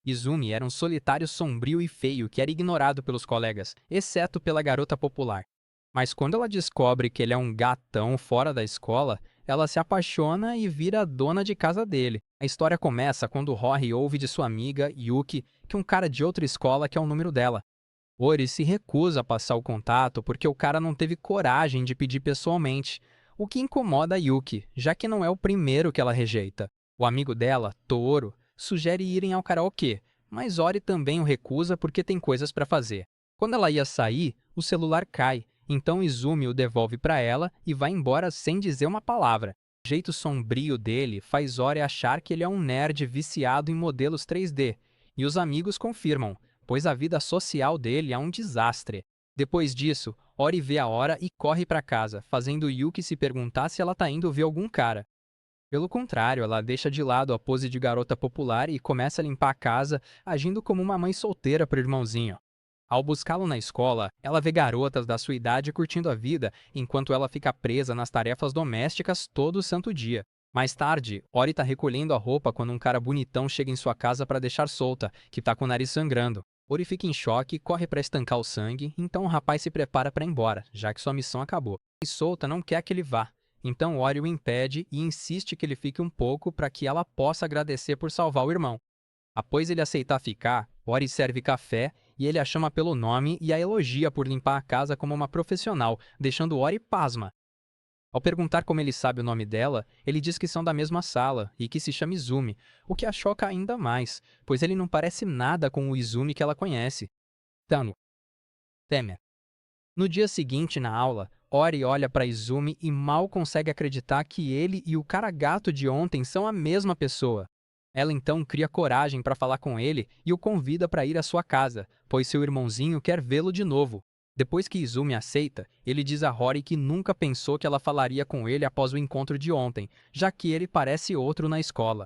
Izumi era um solitário sombrio e feio que era ignorado pelos colegas, exceto pela garota popular. Mas quando ela descobre que ele é um gatão fora da escola, ela se apaixona e vira a dona de casa dele. A história começa quando Rory ouve de sua amiga, Yuki, que um cara de outra escola quer o número dela. Ori se recusa a passar o contato porque o cara não teve coragem de pedir pessoalmente, o que incomoda a Yuki, já que não é o primeiro que ela rejeita. O amigo dela, Tooro, sugere irem ao karaokê, mas Ori também o recusa porque tem coisas para fazer. Quando ela ia sair, o celular cai, então Izumi o devolve para ela e vai embora sem dizer uma palavra. O jeito sombrio dele faz Ori achar que ele é um nerd viciado em modelos 3D, e os amigos confirmam, pois a vida social dele é um desastre. Depois disso, Ori vê a hora e corre para casa, fazendo Yuki se perguntar se ela tá indo ver algum cara. Pelo contrário, ela deixa de lado a pose de garota popular e começa a limpar a casa, agindo como uma mãe solteira para o irmãozinho. Ao buscá-lo na escola, ela vê garotas da sua idade curtindo a vida, enquanto ela fica presa nas tarefas domésticas todo santo dia. Mais tarde, Ori tá recolhendo a roupa quando um cara bonitão chega em sua casa para deixar solta, que tá com o nariz sangrando. Ori fica em choque, corre para estancar o sangue, então o rapaz se prepara para ir embora, já que sua missão acabou. E solta não quer que ele vá. Então Ori o impede e insiste que ele fique um pouco para que ela possa agradecer por salvar o irmão. Após ele aceitar ficar, Ori serve café e ele a chama pelo nome e a elogia por limpar a casa como uma profissional, deixando Ori pasma. Ao perguntar como ele sabe o nome dela, ele diz que são da mesma sala e que se chama Izumi, o que a choca ainda mais, pois ele não parece nada com o Izumi que ela conhece. Tano, Temer. No dia seguinte, na aula, Ori olha para Izumi e mal consegue acreditar que ele e o cara gato de ontem são a mesma pessoa. Ela então cria coragem para falar com ele e o convida para ir à sua casa, pois seu irmãozinho quer vê-lo de novo. Depois que Izumi aceita, ele diz a Rory que nunca pensou que ela falaria com ele após o encontro de ontem, já que ele parece outro na escola.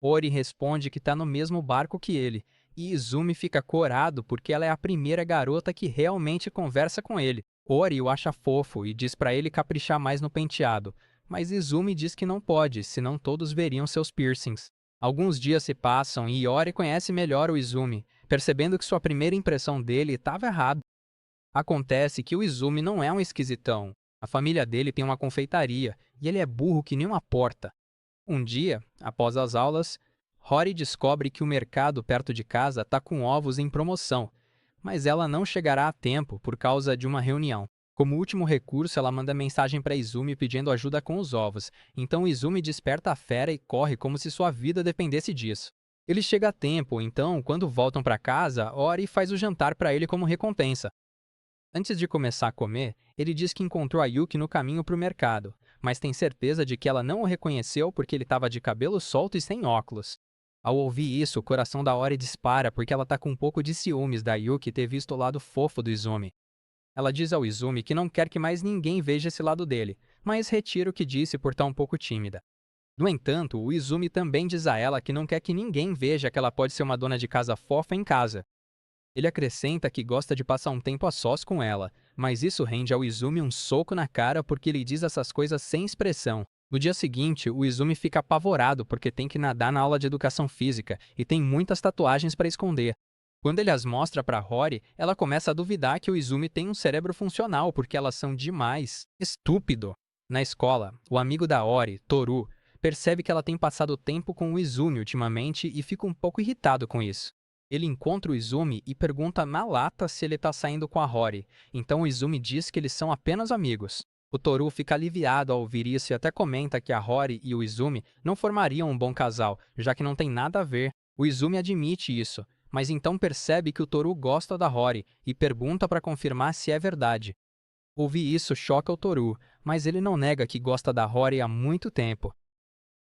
Ori responde que está no mesmo barco que ele, e Izumi fica corado porque ela é a primeira garota que realmente conversa com ele. Ori o acha fofo e diz para ele caprichar mais no penteado, mas Izumi diz que não pode, senão todos veriam seus piercings. Alguns dias se passam e Ori conhece melhor o Izumi, percebendo que sua primeira impressão dele estava errada. Acontece que o Izumi não é um esquisitão. A família dele tem uma confeitaria e ele é burro que nem uma porta. Um dia, após as aulas, Rory descobre que o mercado perto de casa está com ovos em promoção, mas ela não chegará a tempo por causa de uma reunião. Como último recurso, ela manda mensagem para Izumi pedindo ajuda com os ovos, então Izumi desperta a fera e corre como se sua vida dependesse disso. Ele chega a tempo, então, quando voltam para casa, Ori faz o jantar para ele como recompensa. Antes de começar a comer, ele diz que encontrou a Yuki no caminho para o mercado, mas tem certeza de que ela não o reconheceu porque ele estava de cabelo solto e sem óculos. Ao ouvir isso, o coração da Ori dispara porque ela está com um pouco de ciúmes da Yuki ter visto o lado fofo do Izumi. Ela diz ao Izumi que não quer que mais ninguém veja esse lado dele, mas retira o que disse por estar um pouco tímida. No entanto, o Izumi também diz a ela que não quer que ninguém veja que ela pode ser uma dona de casa fofa em casa. Ele acrescenta que gosta de passar um tempo a sós com ela, mas isso rende ao Izumi um soco na cara porque ele diz essas coisas sem expressão. No dia seguinte, o Izumi fica apavorado porque tem que nadar na aula de educação física e tem muitas tatuagens para esconder. Quando ele as mostra para Rory, ela começa a duvidar que o Izumi tem um cérebro funcional porque elas são demais. Estúpido! Na escola, o amigo da Ori, Toru, percebe que ela tem passado tempo com o Izumi ultimamente e fica um pouco irritado com isso. Ele encontra o Izumi e pergunta na lata se ele está saindo com a Rory, então o Izumi diz que eles são apenas amigos. O Toru fica aliviado ao ouvir isso e até comenta que a Rory e o Izumi não formariam um bom casal, já que não tem nada a ver. O Izumi admite isso, mas então percebe que o Toru gosta da Rory e pergunta para confirmar se é verdade. Ouvir isso choca o Toru, mas ele não nega que gosta da Rory há muito tempo.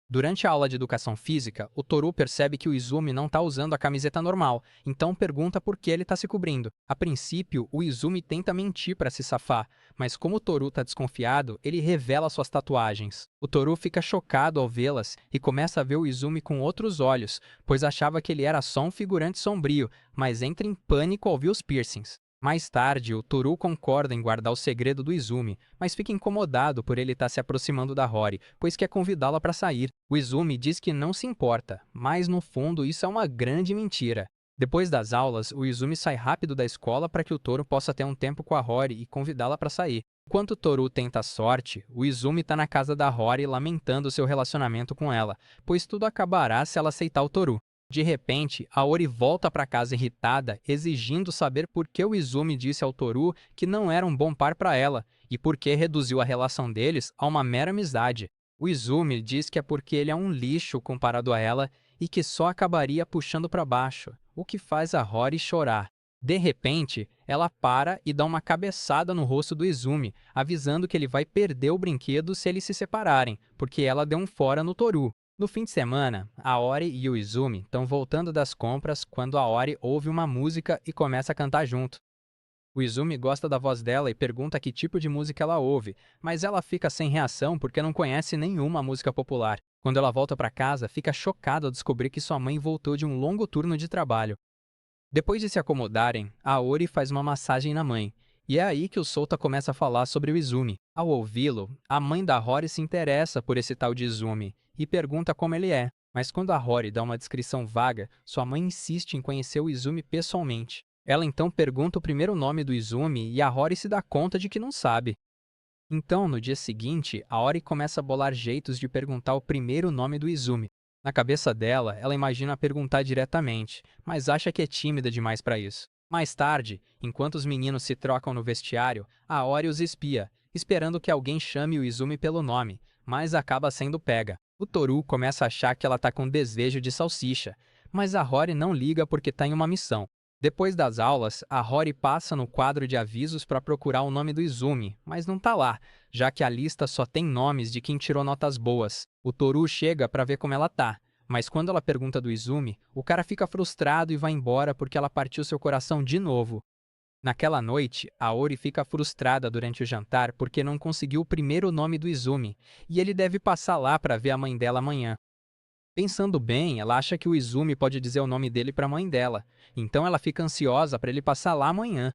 Durante a aula de educação física, o Toru percebe que o Izumi não está usando a camiseta normal, então pergunta por que ele está se cobrindo. A princípio, o Izumi tenta mentir para se safar, mas como o Toru está desconfiado, ele revela suas tatuagens. O Toru fica chocado ao vê-las e começa a ver o Izumi com outros olhos, pois achava que ele era só um figurante sombrio, mas entra em pânico ao ver os piercings. Mais tarde, o Toru concorda em guardar o segredo do Izumi, mas fica incomodado por ele estar se aproximando da Hori, pois quer convidá-la para sair. O Izumi diz que não se importa, mas no fundo isso é uma grande mentira. Depois das aulas, o Izumi sai rápido da escola para que o Toru possa ter um tempo com a Hori e convidá-la para sair. Enquanto o Toru tenta a sorte, o Izumi está na casa da Hori lamentando seu relacionamento com ela, pois tudo acabará se ela aceitar o Toru. De repente, a Ori volta para casa irritada, exigindo saber por que o Izumi disse ao Toru que não era um bom par para ela e por que reduziu a relação deles a uma mera amizade. O Izumi diz que é porque ele é um lixo comparado a ela e que só acabaria puxando para baixo, o que faz a Hori chorar. De repente, ela para e dá uma cabeçada no rosto do Izumi, avisando que ele vai perder o brinquedo se eles se separarem, porque ela deu um fora no Toru. No fim de semana, a Ori e o Izumi estão voltando das compras quando a Ori ouve uma música e começa a cantar junto. O Izumi gosta da voz dela e pergunta que tipo de música ela ouve, mas ela fica sem reação porque não conhece nenhuma música popular. Quando ela volta para casa, fica chocada ao descobrir que sua mãe voltou de um longo turno de trabalho. Depois de se acomodarem, a Ori faz uma massagem na mãe, e é aí que o Sota começa a falar sobre o Izumi. Ao ouvi-lo, a mãe da Hori se interessa por esse tal de Izumi e pergunta como ele é, mas quando a Hori dá uma descrição vaga, sua mãe insiste em conhecer o Izumi pessoalmente. Ela então pergunta o primeiro nome do Izumi e a Hori se dá conta de que não sabe. Então, no dia seguinte, a Ori começa a bolar jeitos de perguntar o primeiro nome do Izumi. Na cabeça dela, ela imagina perguntar diretamente, mas acha que é tímida demais para isso. Mais tarde, enquanto os meninos se trocam no vestiário, a Ori os espia, esperando que alguém chame o Izumi pelo nome, mas acaba sendo pega. O Toru começa a achar que ela tá com desejo de salsicha, mas a Ori não liga porque tá em uma missão. Depois das aulas, a Hori passa no quadro de avisos para procurar o nome do Izumi, mas não tá lá, já que a lista só tem nomes de quem tirou notas boas. O Toru chega para ver como ela tá, mas quando ela pergunta do Izumi, o cara fica frustrado e vai embora porque ela partiu seu coração de novo. Naquela noite, a Ori fica frustrada durante o jantar porque não conseguiu o primeiro nome do Izumi, e ele deve passar lá para ver a mãe dela amanhã. Pensando bem, ela acha que o Izumi pode dizer o nome dele para a mãe dela, então ela fica ansiosa para ele passar lá amanhã.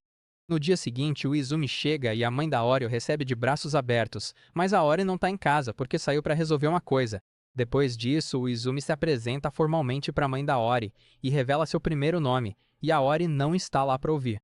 No dia seguinte, o Izumi chega e a mãe da Ori o recebe de braços abertos, mas a Ori não está em casa porque saiu para resolver uma coisa. Depois disso, o Izumi se apresenta formalmente para a mãe da Ori e revela seu primeiro nome, e a Ori não está lá para ouvir.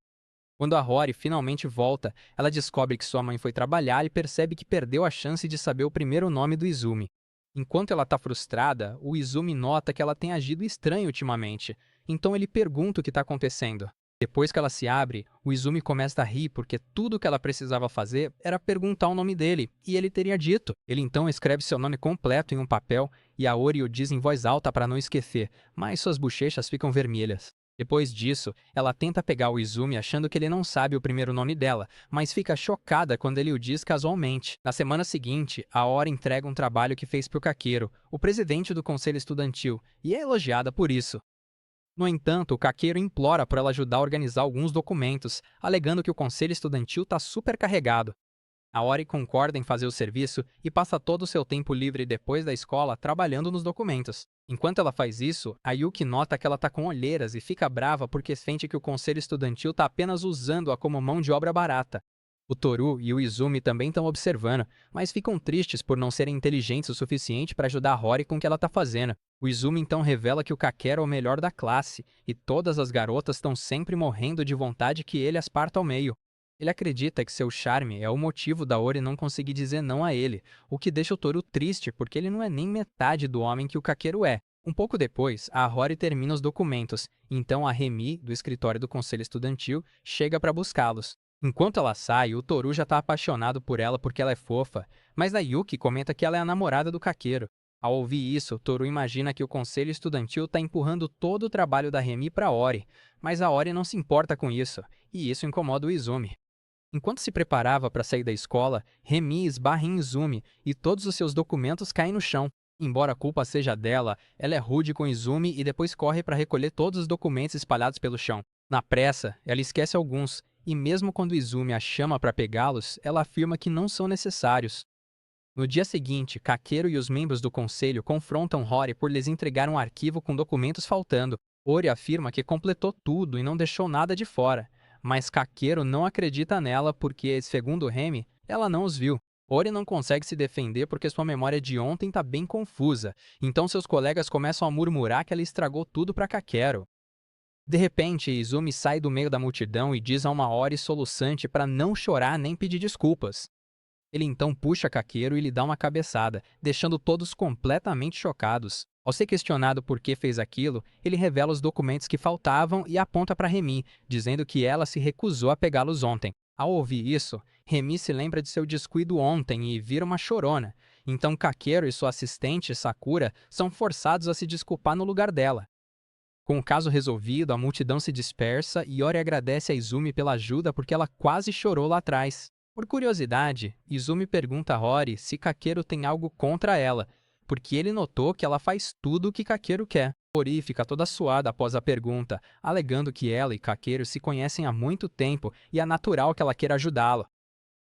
Quando a Ori finalmente volta, ela descobre que sua mãe foi trabalhar e percebe que perdeu a chance de saber o primeiro nome do Izumi. Enquanto ela está frustrada, o Izumi nota que ela tem agido estranho ultimamente, então ele pergunta o que está acontecendo. Depois que ela se abre, o Izumi começa a rir porque tudo o que ela precisava fazer era perguntar o nome dele, e ele teria dito. Ele então escreve seu nome completo em um papel e a Ori o diz em voz alta para não esquecer, mas suas bochechas ficam vermelhas. Depois disso, ela tenta pegar o Izumi achando que ele não sabe o primeiro nome dela, mas fica chocada quando ele o diz casualmente. Na semana seguinte, a Ori entrega um trabalho que fez para o Kakeru, o presidente do conselho estudantil, e é elogiada por isso. No entanto, o Kakeru implora para ela ajudar a organizar alguns documentos, alegando que o conselho estudantil está supercarregado. A Ori concorda em fazer o serviço e passa todo o seu tempo livre depois da escola trabalhando nos documentos. Enquanto ela faz isso, a Yuki nota que ela está com olheiras e fica brava porque sente que o conselho estudantil está apenas usando-a como mão de obra barata. O Toru e o Izumi também estão observando, mas ficam tristes por não serem inteligentes o suficiente para ajudar a Hori com o que ela está fazendo. O Izumi então revela que o Kakeru é o melhor da classe, e todas as garotas estão sempre morrendo de vontade que ele as parta ao meio. Ele acredita que seu charme é o motivo da Ori não conseguir dizer não a ele, o que deixa o Toru triste porque ele não é nem metade do homem que o Kakeru é. Um pouco depois, a Hori termina os documentos, então a Remi, do escritório do conselho estudantil, chega para buscá-los. Enquanto ela sai, o Toru já está apaixonado por ela porque ela é fofa, mas a Yuki comenta que ela é a namorada do Kakeru. Ao ouvir isso, o Toru imagina que o conselho estudantil está empurrando todo o trabalho da Remi para Ori, mas a Ori não se importa com isso, e isso incomoda o Izumi. Enquanto se preparava para sair da escola, Remi esbarra em Izumi e todos os seus documentos caem no chão. Embora a culpa seja dela, ela é rude com Izumi e depois corre para recolher todos os documentos espalhados pelo chão. Na pressa, ela esquece alguns, e mesmo quando Izumi a chama para pegá-los, ela afirma que não são necessários. No dia seguinte, Kakeru e os membros do conselho confrontam Hori por lhes entregar um arquivo com documentos faltando. Ori afirma que completou tudo e não deixou nada de fora, mas Kakeru não acredita nela porque, segundo Remy, ela não os viu. Ori não consegue se defender porque sua memória de ontem tá bem confusa, então seus colegas começam a murmurar que ela estragou tudo para Kakeru. De repente, Izumi sai do meio da multidão e diz a uma Ori soluçante para não chorar nem pedir desculpas. Ele então puxa Kakeru e lhe dá uma cabeçada, deixando todos completamente chocados. Ao ser questionado por que fez aquilo, ele revela os documentos que faltavam e aponta para Remy, dizendo que ela se recusou a pegá-los ontem. Ao ouvir isso, Remy se lembra de seu descuido ontem e vira uma chorona. Então Kakeru e sua assistente, Sakura, são forçados a se desculpar no lugar dela. Com o caso resolvido, a multidão se dispersa e Ori agradece a Izumi pela ajuda porque ela quase chorou lá atrás. Por curiosidade, Izumi pergunta a Ori se Kakeru tem algo contra ela, porque ele notou que ela faz tudo o que Kakeru quer. Ori fica toda suada após a pergunta, alegando que ela e Kakeru se conhecem há muito tempo e é natural que ela queira ajudá-lo.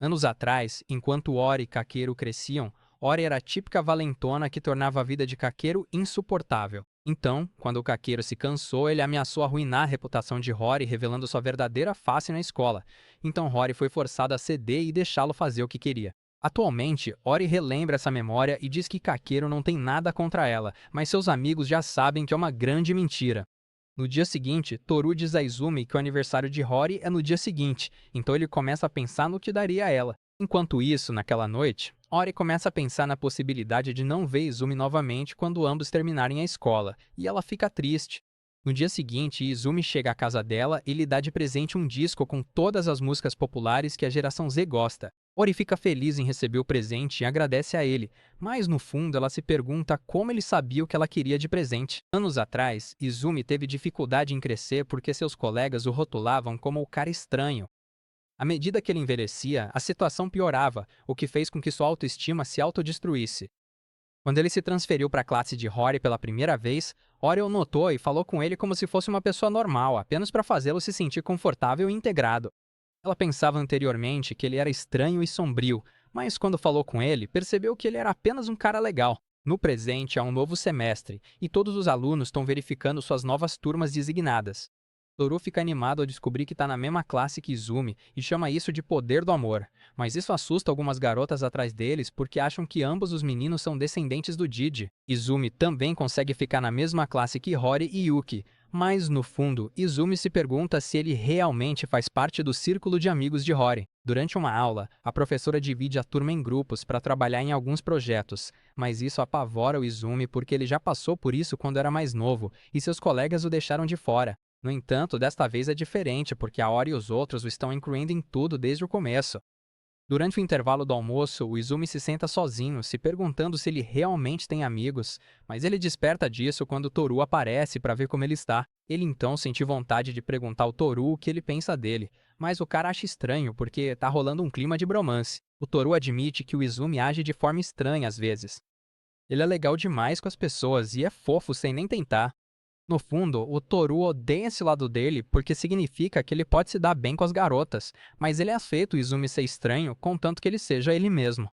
Anos atrás, enquanto Ori e Kakeru cresciam, Ori era a típica valentona que tornava a vida de Kakeru insuportável. Então, quando o Kakeru se cansou, ele ameaçou arruinar a reputação de Rory, revelando sua verdadeira face na escola. Então Rory foi forçado a ceder e deixá-lo fazer o que queria. Atualmente, Ori relembra essa memória e diz que Kakeru não tem nada contra ela, mas seus amigos já sabem que é uma grande mentira. No dia seguinte, Toru diz a Izumi que o aniversário de Rory é no dia seguinte, então ele começa a pensar no que daria a ela. Enquanto isso, naquela noite, Ori começa a pensar na possibilidade de não ver Izumi novamente quando ambos terminarem a escola, e ela fica triste. No dia seguinte, Izumi chega à casa dela e lhe dá de presente um disco com todas as músicas populares que a geração Z gosta. Ori fica feliz em receber o presente e agradece a ele, mas no fundo ela se pergunta como ele sabia o que ela queria de presente. Anos atrás, Izumi teve dificuldade em crescer porque seus colegas o rotulavam como o cara estranho. À medida que ele envelhecia, a situação piorava, o que fez com que sua autoestima se autodestruísse. Quando ele se transferiu para a classe de Rory pela primeira vez, Ori o notou e falou com ele como se fosse uma pessoa normal, apenas para fazê-lo se sentir confortável e integrado. Ela pensava anteriormente que ele era estranho e sombrio, mas quando falou com ele, percebeu que ele era apenas um cara legal. No presente, há um novo semestre, e todos os alunos estão verificando suas novas turmas designadas. Toru fica animado ao descobrir que está na mesma classe que Izumi e chama isso de poder do amor, mas isso assusta algumas garotas atrás deles porque acham que ambos os meninos são descendentes do Didi. Izumi também consegue ficar na mesma classe que Rory e Yuki, mas, no fundo, Izumi se pergunta se ele realmente faz parte do círculo de amigos de Rory. Durante uma aula, a professora divide a turma em grupos para trabalhar em alguns projetos, mas isso apavora o Izumi porque ele já passou por isso quando era mais novo e seus colegas o deixaram de fora. No entanto, desta vez é diferente porque a Ori e os outros o estão incluindo em tudo desde o começo. Durante o intervalo do almoço, o Izumi se senta sozinho, se perguntando se ele realmente tem amigos, mas ele desperta disso quando Toru aparece para ver como ele está. Ele então sente vontade de perguntar ao Toru o que ele pensa dele, mas o cara acha estranho porque tá rolando um clima de bromance. O Toru admite que o Izumi age de forma estranha às vezes. Ele é legal demais com as pessoas e é fofo sem nem tentar. No fundo, o Toru odeia esse lado dele porque significa que ele pode se dar bem com as garotas, mas ele aceita o Izumi ser estranho contanto que ele seja ele mesmo.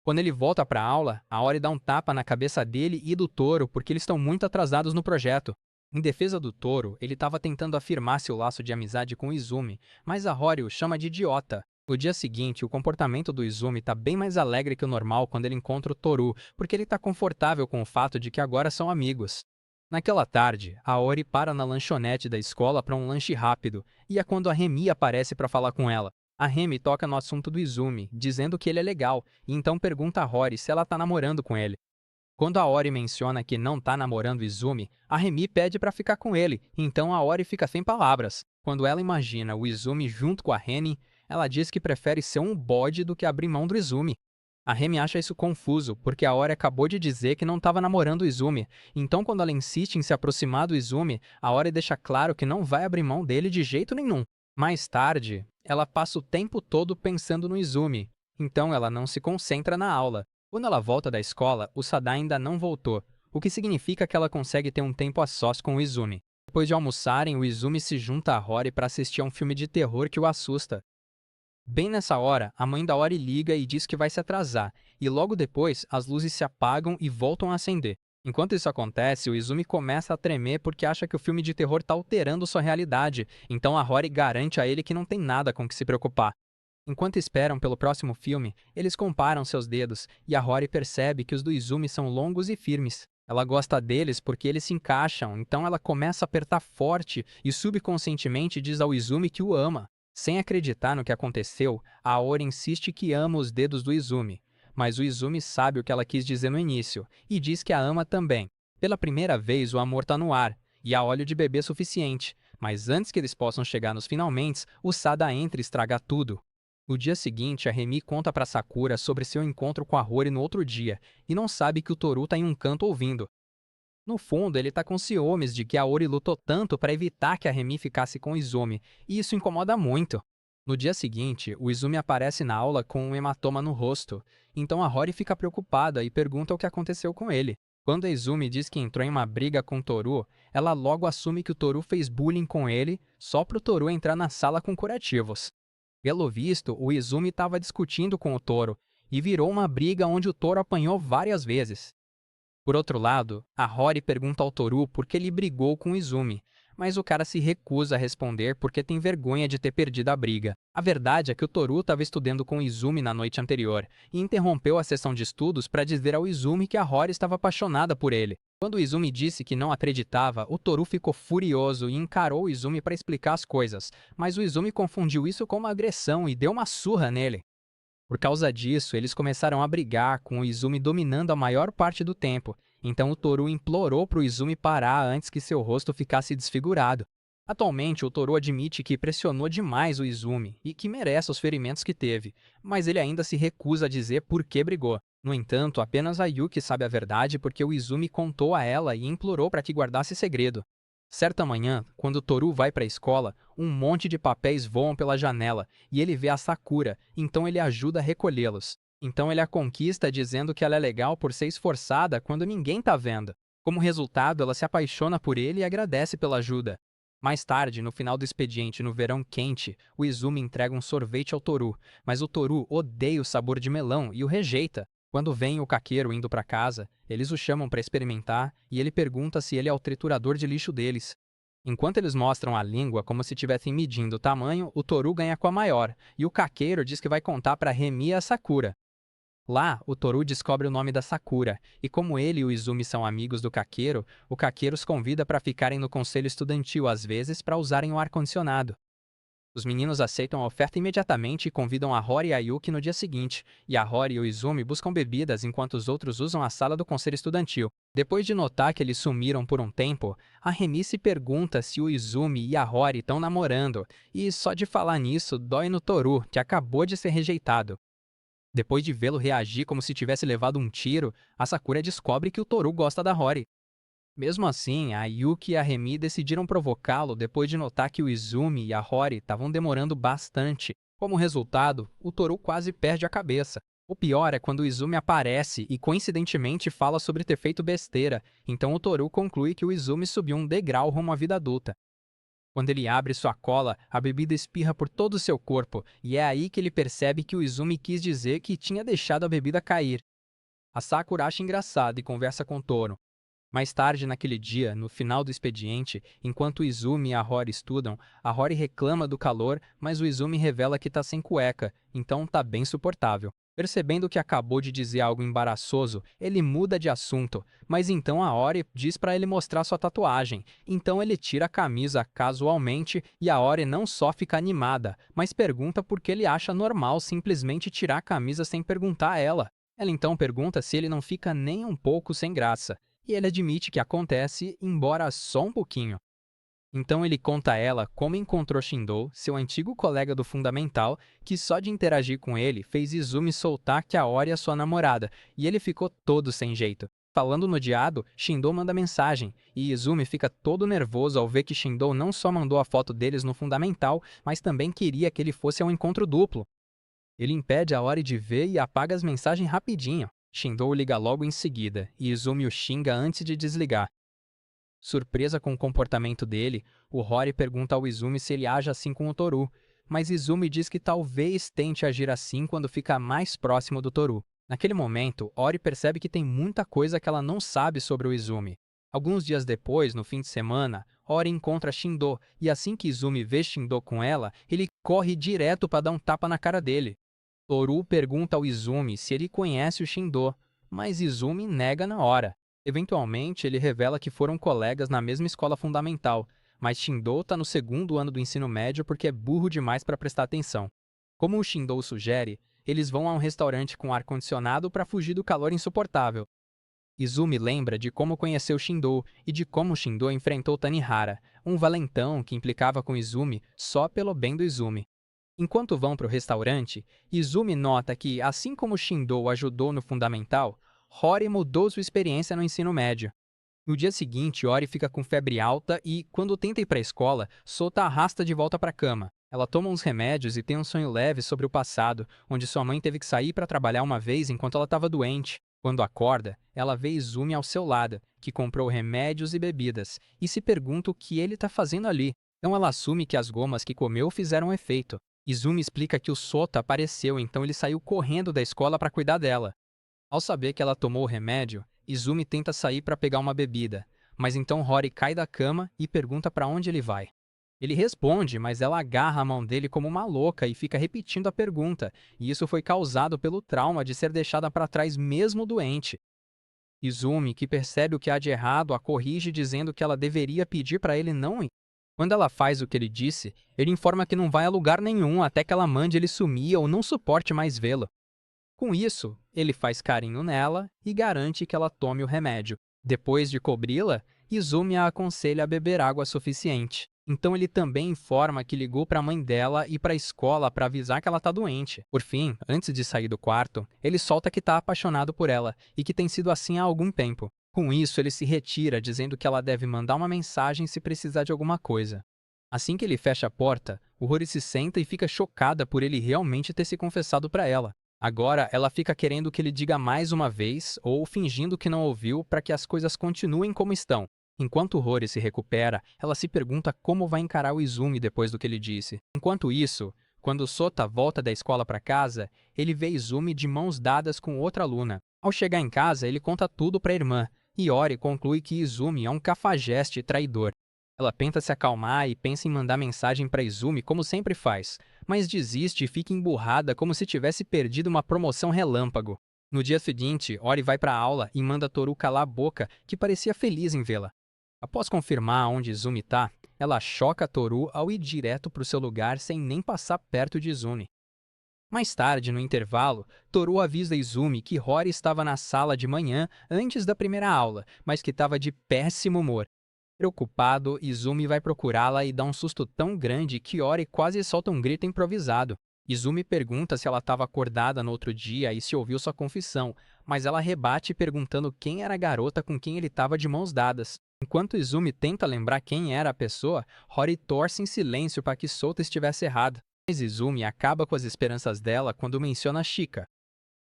Quando ele volta para a aula, a Ori dá um tapa na cabeça dele e do Toru porque eles estão muito atrasados no projeto. Em defesa do Toru, ele estava tentando afirmar seu laço de amizade com o Izumi, mas a Ori o chama de idiota. No dia seguinte, o comportamento do Izumi está bem mais alegre que o normal quando ele encontra o Toru, porque ele está confortável com o fato de que agora são amigos. Naquela tarde, a Ori para na lanchonete da escola para um lanche rápido, e é quando a Remy aparece para falar com ela. A Remy toca no assunto do Izumi, dizendo que ele é legal, e então pergunta a Rory se ela tá namorando com ele. Quando a Ori menciona que não tá namorando o Izumi, a Remy pede para ficar com ele, então a Ori fica sem palavras. Quando ela imagina o Izumi junto com a Remy, ela diz que prefere ser um bode do que abrir mão do Izumi. A Remy acha isso confuso, porque a Ori acabou de dizer que não estava namorando o Izumi, então quando ela insiste em se aproximar do Izumi, a Ori deixa claro que não vai abrir mão dele de jeito nenhum. Mais tarde, ela passa o tempo todo pensando no Izumi, então ela não se concentra na aula. Quando ela volta da escola, o Sada ainda não voltou, o que significa que ela consegue ter um tempo a sós com o Izumi. Depois de almoçarem, o Izumi se junta a Rory para assistir a um filme de terror que o assusta. Bem nessa hora, a mãe da Ori liga e diz que vai se atrasar, e logo depois as luzes se apagam e voltam a acender. Enquanto isso acontece, o Izumi começa a tremer porque acha que o filme de terror está alterando sua realidade, então a Rory garante a ele que não tem nada com que se preocupar. Enquanto esperam pelo próximo filme, eles comparam seus dedos e a Rory percebe que os do Izumi são longos e firmes. Ela gosta deles porque eles se encaixam, então ela começa a apertar forte e subconscientemente diz ao Izumi que o ama. Sem acreditar no que aconteceu, a Aori insiste que ama os dedos do Izumi. Mas o Izumi sabe o que ela quis dizer no início e diz que a ama também. Pela primeira vez, o amor está no ar e há óleo de bebê suficiente. Mas antes que eles possam chegar nos finalmente, o Sada entra e estraga tudo. No dia seguinte, a Remi conta para Sakura sobre seu encontro com a Rory no outro dia e não sabe que o Toru tá em um canto ouvindo. No fundo, ele tá com ciúmes de que a Ori lutou tanto para evitar que a Remi ficasse com o Izumi, e isso incomoda muito. No dia seguinte, o Izumi aparece na aula com um hematoma no rosto, então a Rory fica preocupada e pergunta o que aconteceu com ele. Quando a Izumi diz que entrou em uma briga com o Toru, ela logo assume que o Toru fez bullying com ele só pro Toru entrar na sala com curativos. Pelo visto, o Izumi estava discutindo com o Toro, e virou uma briga onde o Toro apanhou várias vezes. Por outro lado, a Rory pergunta ao Toru por que ele brigou com o Izumi, mas o cara se recusa a responder porque tem vergonha de ter perdido a briga. A verdade é que o Toru estava estudando com o Izumi na noite anterior e interrompeu a sessão de estudos para dizer ao Izumi que a Rory estava apaixonada por ele. Quando o Izumi disse que não acreditava, o Toru ficou furioso e encarou o Izumi para explicar as coisas, mas o Izumi confundiu isso com uma agressão e deu uma surra nele. Por causa disso, eles começaram a brigar, com o Izumi dominando a maior parte do tempo, então o Toru implorou para o Izumi parar antes que seu rosto ficasse desfigurado. Atualmente, o Toru admite que pressionou demais o Izumi e que merece os ferimentos que teve, mas ele ainda se recusa a dizer por que brigou. No entanto, apenas a Yuki sabe a verdade porque o Izumi contou a ela e implorou para que guardasse segredo. Certa manhã, quando Toru vai para a escola, um monte de papéis voam pela janela e ele vê a Sakura, então ele ajuda a recolhê-los. Então ele a conquista dizendo que ela é legal por ser esforçada quando ninguém tá vendo. Como resultado, ela se apaixona por ele e agradece pela ajuda. Mais tarde, no final do expediente no verão quente, o Izumi entrega um sorvete ao Toru, mas o Toru odeia o sabor de melão e o rejeita. Quando vem o caqueiro indo para casa, eles o chamam para experimentar e ele pergunta se ele é o triturador de lixo deles. Enquanto eles mostram a língua como se estivessem medindo o tamanho, o Toru ganha com a maior, e o caqueiro diz que vai contar para Remi e a Sakura. Lá, o Toru descobre o nome da Sakura, e como ele e o Izumi são amigos do caqueiro, o caqueiro os convida para ficarem no conselho estudantil às vezes para usarem o ar-condicionado. Os meninos aceitam a oferta imediatamente e convidam a Rory e a Yuki no dia seguinte, e a Rory e o Izumi buscam bebidas enquanto os outros usam a sala do conselho estudantil. Depois de notar que eles sumiram por um tempo, a Remi se pergunta se o Izumi e a Rory estão namorando, e só de falar nisso dói no Toru, que acabou de ser rejeitado. Depois de vê-lo reagir como se tivesse levado um tiro, a Sakura descobre que o Toru gosta da Rory. Mesmo assim, a Yuki e a Remi decidiram provocá-lo depois de notar que o Izumi e a Rory estavam demorando bastante. Como resultado, o Toru quase perde a cabeça. O pior é quando o Izumi aparece e coincidentemente fala sobre ter feito besteira, então o Toru conclui que o Izumi subiu um degrau rumo à vida adulta. Quando ele abre sua cola, a bebida espirra por todo o seu corpo, e é aí que ele percebe que o Izumi quis dizer que tinha deixado a bebida cair. A Sakura acha engraçado e conversa com o Toru. Mais tarde naquele dia, no final do expediente, enquanto o Izumi e a Rory estudam, a Rory reclama do calor, mas o Izumi revela que tá sem cueca, então tá bem suportável. Percebendo que acabou de dizer algo embaraçoso, ele muda de assunto, mas então a Ori diz para ele mostrar sua tatuagem. Então ele tira a camisa casualmente e a Ori não só fica animada, mas pergunta por que ele acha normal simplesmente tirar a camisa sem perguntar a ela. Ela então pergunta se ele não fica nem um pouco sem graça. E ele admite que acontece, embora só um pouquinho. Então ele conta a ela como encontrou Shindou, seu antigo colega do Fundamental, que só de interagir com ele fez Izumi soltar que a Ori é sua namorada, e ele ficou todo sem jeito. Falando no diado, Shindou manda mensagem, e Izumi fica todo nervoso ao ver que Shindou não só mandou a foto deles no Fundamental, mas também queria que ele fosse ao encontro duplo. Ele impede a Ori de ver e apaga as mensagens rapidinho. Shindou liga logo em seguida, e Izumi o xinga antes de desligar. Surpresa com o comportamento dele, o Rory pergunta ao Izumi se ele age assim com o Toru, mas Izumi diz que talvez tente agir assim quando fica mais próximo do Toru. Naquele momento, Ori percebe que tem muita coisa que ela não sabe sobre o Izumi. Alguns dias depois, no fim de semana, Ori encontra Shindo e assim que Izumi vê Shindo com ela, ele corre direto para dar um tapa na cara dele. Toru pergunta ao Izumi se ele conhece o Shindo, mas Izumi nega na hora. Eventualmente, ele revela que foram colegas na mesma escola fundamental, mas Shindo está no segundo ano do ensino médio porque é burro demais para prestar atenção. Como o Shindo sugere, eles vão a um restaurante com ar-condicionado para fugir do calor insuportável. Izumi lembra de como conheceu Shindo e de como Shindo enfrentou Tanihara, um valentão que implicava com Izumi só pelo bem do Izumi. Enquanto vão para o restaurante, Izumi nota que, assim como Shindo o ajudou no fundamental, Hori mudou sua experiência no ensino médio. No dia seguinte, Ori fica com febre alta e, quando tenta ir para a escola, Sota a arrasta de volta para a cama. Ela toma uns remédios e tem um sonho leve sobre o passado, onde sua mãe teve que sair para trabalhar uma vez enquanto ela estava doente. Quando acorda, ela vê Izumi ao seu lado, que comprou remédios e bebidas, e se pergunta o que ele está fazendo ali. Então ela assume que as gomas que comeu fizeram efeito. Izumi explica que o Sota apareceu, então ele saiu correndo da escola para cuidar dela. Ao saber que ela tomou o remédio, Izumi tenta sair para pegar uma bebida, mas então Rory cai da cama e pergunta para onde ele vai. Ele responde, mas ela agarra a mão dele como uma louca e fica repetindo a pergunta, e isso foi causado pelo trauma de ser deixada para trás mesmo doente. Izumi, que percebe o que há de errado, a corrige dizendo que ela deveria pedir para ele não ir. Quando ela faz o que ele disse, ele informa que não vai a lugar nenhum até que ela mande ele sumir ou não suporte mais vê-lo. Com isso, ele faz carinho nela e garante que ela tome o remédio. Depois de cobri-la, Izumi a aconselha a beber água suficiente. Então ele também informa que ligou para a mãe dela e para a escola para avisar que ela está doente. Por fim, antes de sair do quarto, ele solta que está apaixonado por ela e que tem sido assim há algum tempo. Com isso, ele se retira, dizendo que ela deve mandar uma mensagem se precisar de alguma coisa. Assim que ele fecha a porta, o Rory se senta e fica chocada por ele realmente ter se confessado para ela. Agora, ela fica querendo que ele diga mais uma vez ou fingindo que não ouviu para que as coisas continuem como estão. Enquanto Rory se recupera, ela se pergunta como vai encarar o Izumi depois do que ele disse. Enquanto isso, quando Sota volta da escola para casa, ele vê Izumi de mãos dadas com outra aluna. Ao chegar em casa, ele conta tudo para a irmã, e Ori conclui que Izumi é um cafajeste traidor. Ela tenta se acalmar e pensa em mandar mensagem para Izumi como sempre faz, mas desiste e fica emburrada como se tivesse perdido uma promoção relâmpago. No dia seguinte, Ori vai para a aula e manda Toru calar a boca, que parecia feliz em vê-la. Após confirmar onde Izumi está, ela choca Toru ao ir direto para o seu lugar sem nem passar perto de Izumi. Mais tarde, no intervalo, Toru avisa Izumi que Hori estava na sala de manhã antes da primeira aula, mas que estava de péssimo humor. Preocupado, Izumi vai procurá-la e dá um susto tão grande que Ori quase solta um grito improvisado. Izumi pergunta se ela estava acordada no outro dia e se ouviu sua confissão, mas ela rebate perguntando quem era a garota com quem ele estava de mãos dadas. Enquanto Izumi tenta lembrar quem era a pessoa, Hori torce em silêncio para que Sota estivesse errada. Mas Izumi acaba com as esperanças dela quando menciona Chika.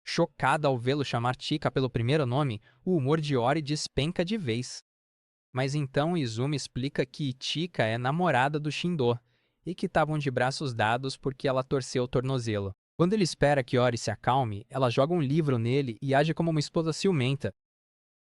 Chocada ao vê-lo chamar Chika pelo primeiro nome, o humor de Ori despenca de vez. Mas então Izumi explica que Chika é namorada do Shindo e que estavam de braços dados porque ela torceu o tornozelo. Quando ele espera que Ori se acalme, ela joga um livro nele e age como uma esposa ciumenta.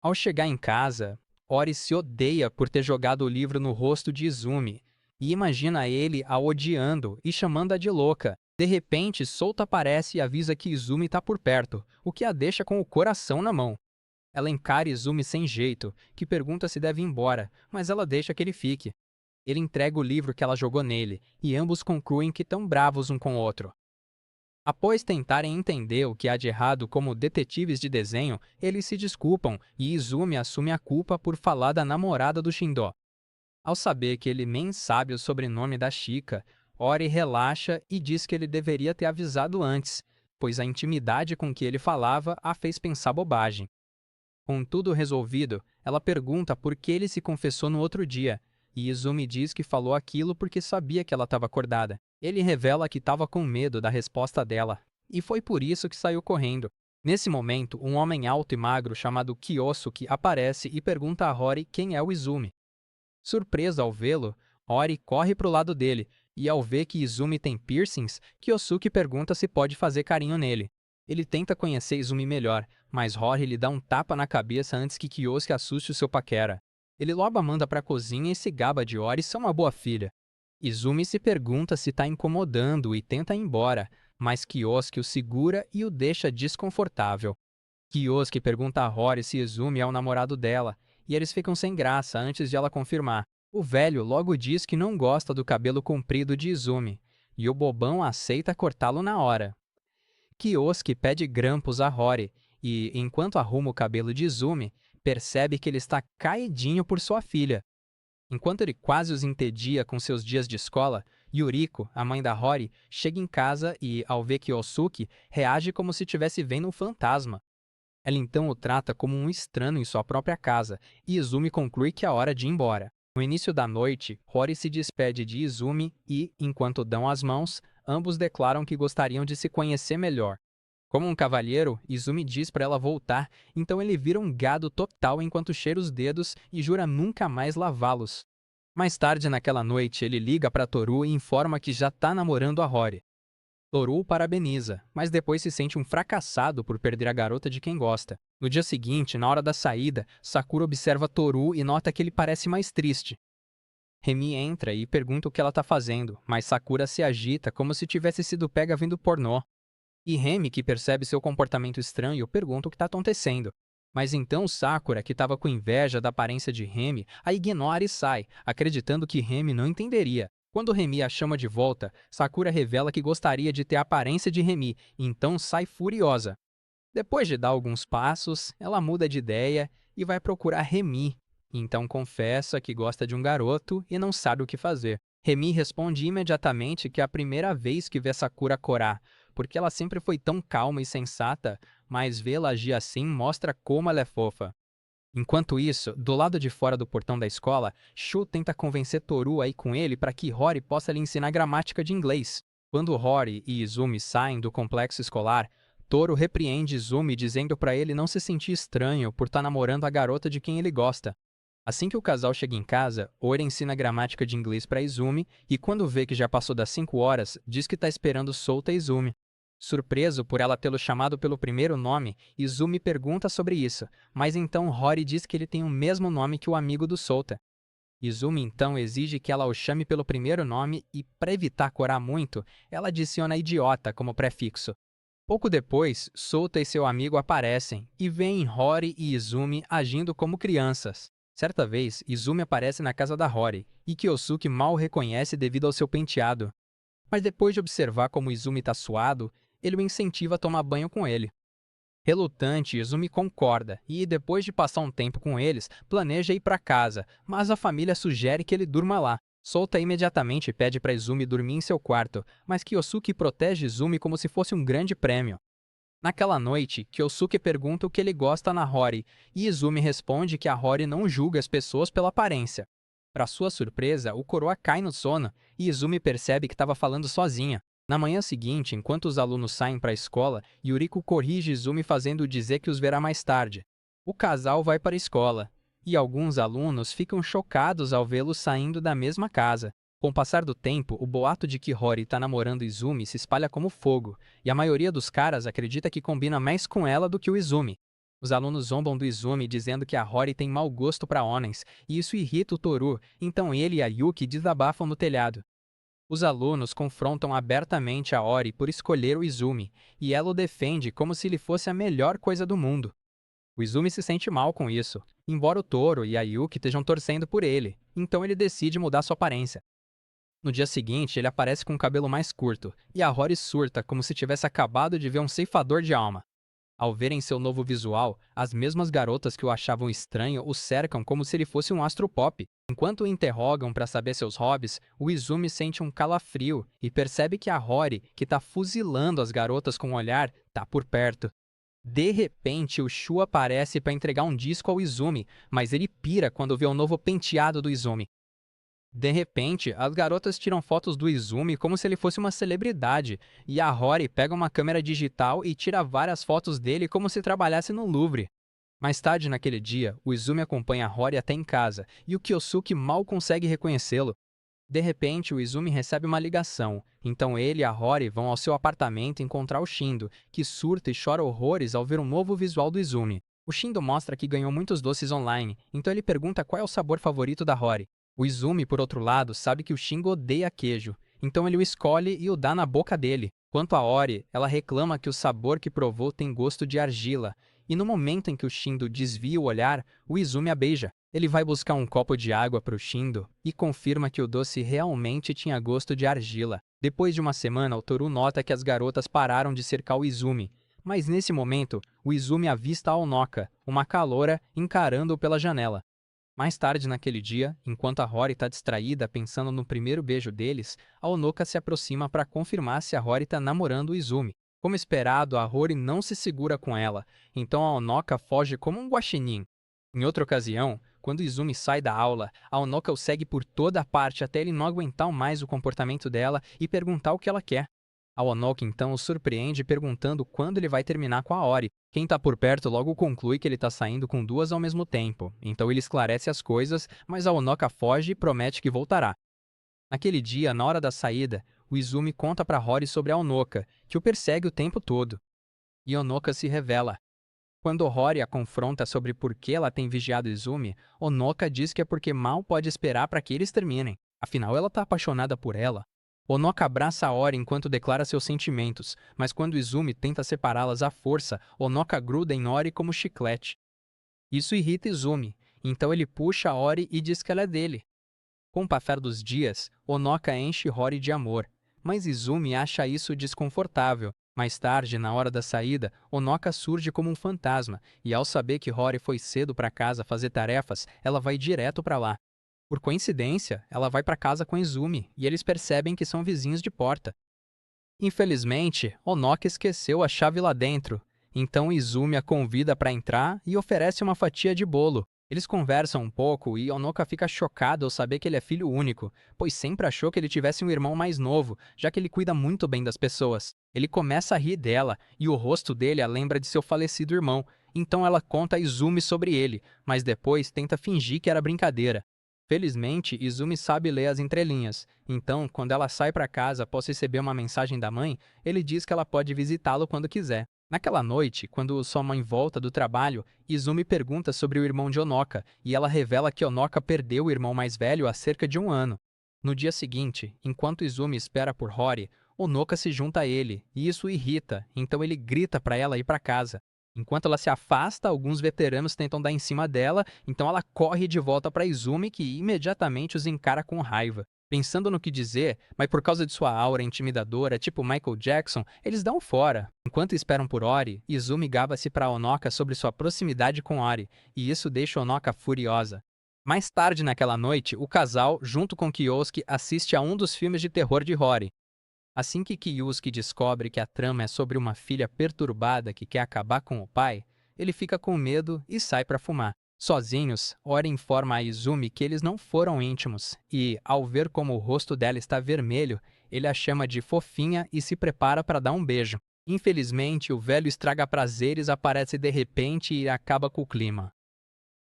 Ao chegar em casa, Ori se odeia por ter jogado o livro no rosto de Izumi e imagina ele a odiando e chamando-a de louca. De repente, Sota aparece e avisa que Izumi está por perto, o que a deixa com o coração na mão. Ela encara Izumi sem jeito, que pergunta se deve ir embora, mas ela deixa que ele fique. Ele entrega o livro que ela jogou nele, e ambos concluem que estão bravos um com o outro. Após tentarem entender o que há de errado como detetives de desenho, eles se desculpam e Izumi assume a culpa por falar da namorada do Shindo. Ao saber que ele nem sabe o sobrenome da Chika, Ori relaxa e diz que ele deveria ter avisado antes, pois a intimidade com que ele falava a fez pensar bobagem. Com tudo resolvido, ela pergunta por que ele se confessou no outro dia, e Izumi diz que falou aquilo porque sabia que ela estava acordada. Ele revela que estava com medo da resposta dela, e foi por isso que saiu correndo. Nesse momento, um homem alto e magro chamado Kiyosuke aparece e pergunta a Hori quem é o Izumi. Surpresa ao vê-lo, Hori corre para o lado dele, e ao ver que Izumi tem piercings, Kiyosuke pergunta se pode fazer carinho nele. Ele tenta conhecer Izumi melhor, mas Rory lhe dá um tapa na cabeça antes que Kyosuke assuste o seu paquera. Ele logo a manda para a cozinha e se gaba de Ori ser uma boa filha. Izumi se pergunta se está incomodando e tenta ir embora, mas Kyosuke o segura e o deixa desconfortável. Kyosuke pergunta a Rory se Izumi é o namorado dela, e eles ficam sem graça antes de ela confirmar. O velho logo diz que não gosta do cabelo comprido de Izumi, e o bobão aceita cortá-lo na hora. Kyosuke pede grampos a Rory, e, enquanto arruma o cabelo de Izumi, percebe que ele está caidinho por sua filha. Enquanto ele quase os entedia com seus dias de escola, Yuriko, a mãe da Rory, chega em casa e, ao ver Kyosuke, reage como se estivesse vendo um fantasma. Ela então o trata como um estranho em sua própria casa, e Izumi conclui que é hora de ir embora. No início da noite, Rory se despede de Izumi e, enquanto dão as mãos, ambos declaram que gostariam de se conhecer melhor. Como um cavalheiro, Izumi diz para ela voltar, então ele vira um gado total enquanto cheira os dedos e jura nunca mais lavá-los. Mais tarde naquela noite, ele liga para Toru e informa que já está namorando a Rory. Toru o parabeniza, mas depois se sente um fracassado por perder a garota de quem gosta. No dia seguinte, na hora da saída, Sakura observa Toru e nota que ele parece mais triste. Remi entra e pergunta o que ela está fazendo, mas Sakura se agita como se tivesse sido pega vendo pornô. E Remi, que percebe seu comportamento estranho, pergunta o que está acontecendo. Mas então Sakura, que estava com inveja da aparência de Remi, a ignora e sai, acreditando que Remi não entenderia. Quando Remi a chama de volta, Sakura revela que gostaria de ter a aparência de Remi, e então sai furiosa. Depois de dar alguns passos, ela muda de ideia e vai procurar Remi. Então confessa que gosta de um garoto e não sabe o que fazer. Remi responde imediatamente que é a primeira vez que vê Sakura corar, porque ela sempre foi tão calma e sensata, mas vê-la agir assim mostra como ela é fofa. Enquanto isso, do lado de fora do portão da escola, Shu tenta convencer Toru a ir com ele para que Rory possa lhe ensinar gramática de inglês. Quando Rory e Izumi saem do complexo escolar, Toru repreende Izumi dizendo para ele não se sentir estranho por estar namorando a garota de quem ele gosta. Assim que o casal chega em casa, Ori ensina gramática de inglês para Izumi e quando vê que já passou das 5 horas, diz que está esperando solta Izumi. Surpreso por ela tê-lo chamado pelo primeiro nome, Izumi pergunta sobre isso, mas então Rory diz que ele tem o mesmo nome que o amigo do Souta. Izumi então exige que ela o chame pelo primeiro nome e, para evitar corar muito, ela adiciona idiota como prefixo. Pouco depois, Souta e seu amigo aparecem e veem Rory e Izumi agindo como crianças. Certa vez, Izumi aparece na casa da Rory e Kyosuke mal o reconhece devido ao seu penteado. Mas depois de observar como Izumi está suado, ele o incentiva a tomar banho com ele. Relutante, Izumi concorda e, depois de passar um tempo com eles, planeja ir para casa, mas a família sugere que ele durma lá. Souta imediatamente pede para Izumi dormir em seu quarto, mas Kyosuke protege Izumi como se fosse um grande prêmio. Naquela noite, Kyosuke pergunta o que ele gosta na Rory, e Izumi responde que a Rory não julga as pessoas pela aparência. Para sua surpresa, o coroa cai no sono e Izumi percebe que estava falando sozinha. Na manhã seguinte, enquanto os alunos saem para a escola, Yuriko corrige Izumi fazendo dizer que os verá mais tarde. O casal vai para a escola, e alguns alunos ficam chocados ao vê-los saindo da mesma casa. Com o passar do tempo, o boato de que Rory está namorando Izumi se espalha como fogo, e a maioria dos caras acredita que combina mais com ela do que o Izumi. Os alunos zombam do Izumi dizendo que a Rory tem mau gosto para homens, e isso irrita o Toru, então ele e a Yuki desabafam no telhado. Os alunos confrontam abertamente a Ori por escolher o Izumi, e ela o defende como se ele fosse a melhor coisa do mundo. O Izumi se sente mal com isso, embora o Toru e a Yuki estejam torcendo por ele, então ele decide mudar sua aparência. No dia seguinte, ele aparece com o cabelo mais curto, e a Rory surta como se tivesse acabado de ver um ceifador de alma. Ao verem seu novo visual, as mesmas garotas que o achavam estranho o cercam como se ele fosse um astro pop. Enquanto o interrogam para saber seus hobbies, o Izumi sente um calafrio e percebe que a Rory, que está fuzilando as garotas com o olhar, está por perto. De repente, o Shu aparece para entregar um disco ao Izumi, mas ele pira quando vê o novo penteado do Izumi. De repente, as garotas tiram fotos do Izumi como se ele fosse uma celebridade, e a Rory pega uma câmera digital e tira várias fotos dele como se trabalhasse no Louvre. Mais tarde naquele dia, o Izumi acompanha a Rory até em casa, e o Kyosuke mal consegue reconhecê-lo. De repente, o Izumi recebe uma ligação, então ele e a Rory vão ao seu apartamento encontrar o Shindo, que surta e chora horrores ao ver um novo visual do Izumi. O Shindo mostra que ganhou muitos doces online, então ele pergunta qual é o sabor favorito da Rory. O Izumi, por outro lado, sabe que o Shindo odeia queijo, então ele o escolhe e o dá na boca dele. Quanto a Rory, ela reclama que o sabor que provou tem gosto de argila, e no momento em que o Shindo desvia o olhar, o Izumi a beija. Ele vai buscar um copo de água para o Shindo e confirma que o doce realmente tinha gosto de argila. Depois de uma semana, o Toru nota que as garotas pararam de cercar o Izumi, mas nesse momento, o Izumi avista a Onoka, uma caloura, encarando-o pela janela. Mais tarde naquele dia, enquanto a Rory está distraída pensando no primeiro beijo deles, a Onoka se aproxima para confirmar se a Rory está namorando o Izumi. Como esperado, a Rory não se segura com ela, então a Onoka foge como um guaxinim. Em outra ocasião, quando Izumi sai da aula, a Onoka o segue por toda a parte até ele não aguentar mais o comportamento dela e perguntar o que ela quer. A Onoka então o surpreende perguntando quando ele vai terminar com a Ori. Quem tá por perto logo conclui que ele tá saindo com duas ao mesmo tempo, então ele esclarece as coisas, mas a Onoka foge e promete que voltará. Naquele dia, na hora da saída, o Izumi conta pra Rory sobre a Onoka, que o persegue o tempo todo. E Onoka se revela. Quando Rory a confronta sobre por que ela tem vigiado Izumi, Onoka diz que é porque mal pode esperar para que eles terminem. Afinal, ela tá apaixonada por ela. Onoka abraça a Ori enquanto declara seus sentimentos, mas quando Izumi tenta separá-las à força, Onoka gruda em Ori como chiclete. Isso irrita Izumi, então ele puxa a Ori e diz que ela é dele. Com o passar dos dias, Onoka enche Rory de amor, mas Izumi acha isso desconfortável. Mais tarde, na hora da saída, Onoka surge como um fantasma, e ao saber que Rory foi cedo para casa fazer tarefas, ela vai direto para lá. Por coincidência, ela vai para casa com Izumi, e eles percebem que são vizinhos de porta. Infelizmente, Onoka esqueceu a chave lá dentro, então Izumi a convida para entrar e oferece uma fatia de bolo. Eles conversam um pouco e Onoka fica chocado ao saber que ele é filho único, pois sempre achou que ele tivesse um irmão mais novo, já que ele cuida muito bem das pessoas. Ele começa a rir dela e o rosto dele a lembra de seu falecido irmão, então ela conta a Izumi sobre ele, mas depois tenta fingir que era brincadeira. Felizmente, Izumi sabe ler as entrelinhas, então, quando ela sai para casa após receber uma mensagem da mãe, ele diz que ela pode visitá-lo quando quiser. Naquela noite, quando sua mãe volta do trabalho, Izumi pergunta sobre o irmão de Onoka, e ela revela que Onoka perdeu o irmão mais velho há cerca de um ano. No dia seguinte, enquanto Izumi espera por Rory, Onoka se junta a ele, e isso o irrita, então ele grita para ela ir para casa. Enquanto ela se afasta, alguns veteranos tentam dar em cima dela, então ela corre de volta para Izumi, que imediatamente os encara com raiva. Pensando no que dizer, mas por causa de sua aura intimidadora, tipo Michael Jackson, eles dão fora. Enquanto esperam por Ori, Izumi gaba-se para Onoka sobre sua proximidade com Ori, e isso deixa Onoka furiosa. Mais tarde naquela noite, o casal, junto com Kyosuke, assiste a um dos filmes de terror de Rory. Assim que Kiyusuke descobre que a trama é sobre uma filha perturbada que quer acabar com o pai, ele fica com medo e sai para fumar. Sozinhos, Ori informa a Izumi que eles não foram íntimos e, ao ver como o rosto dela está vermelho, ele a chama de fofinha e se prepara para dar um beijo. Infelizmente, o velho estraga-prazeres aparece de repente e acaba com o clima.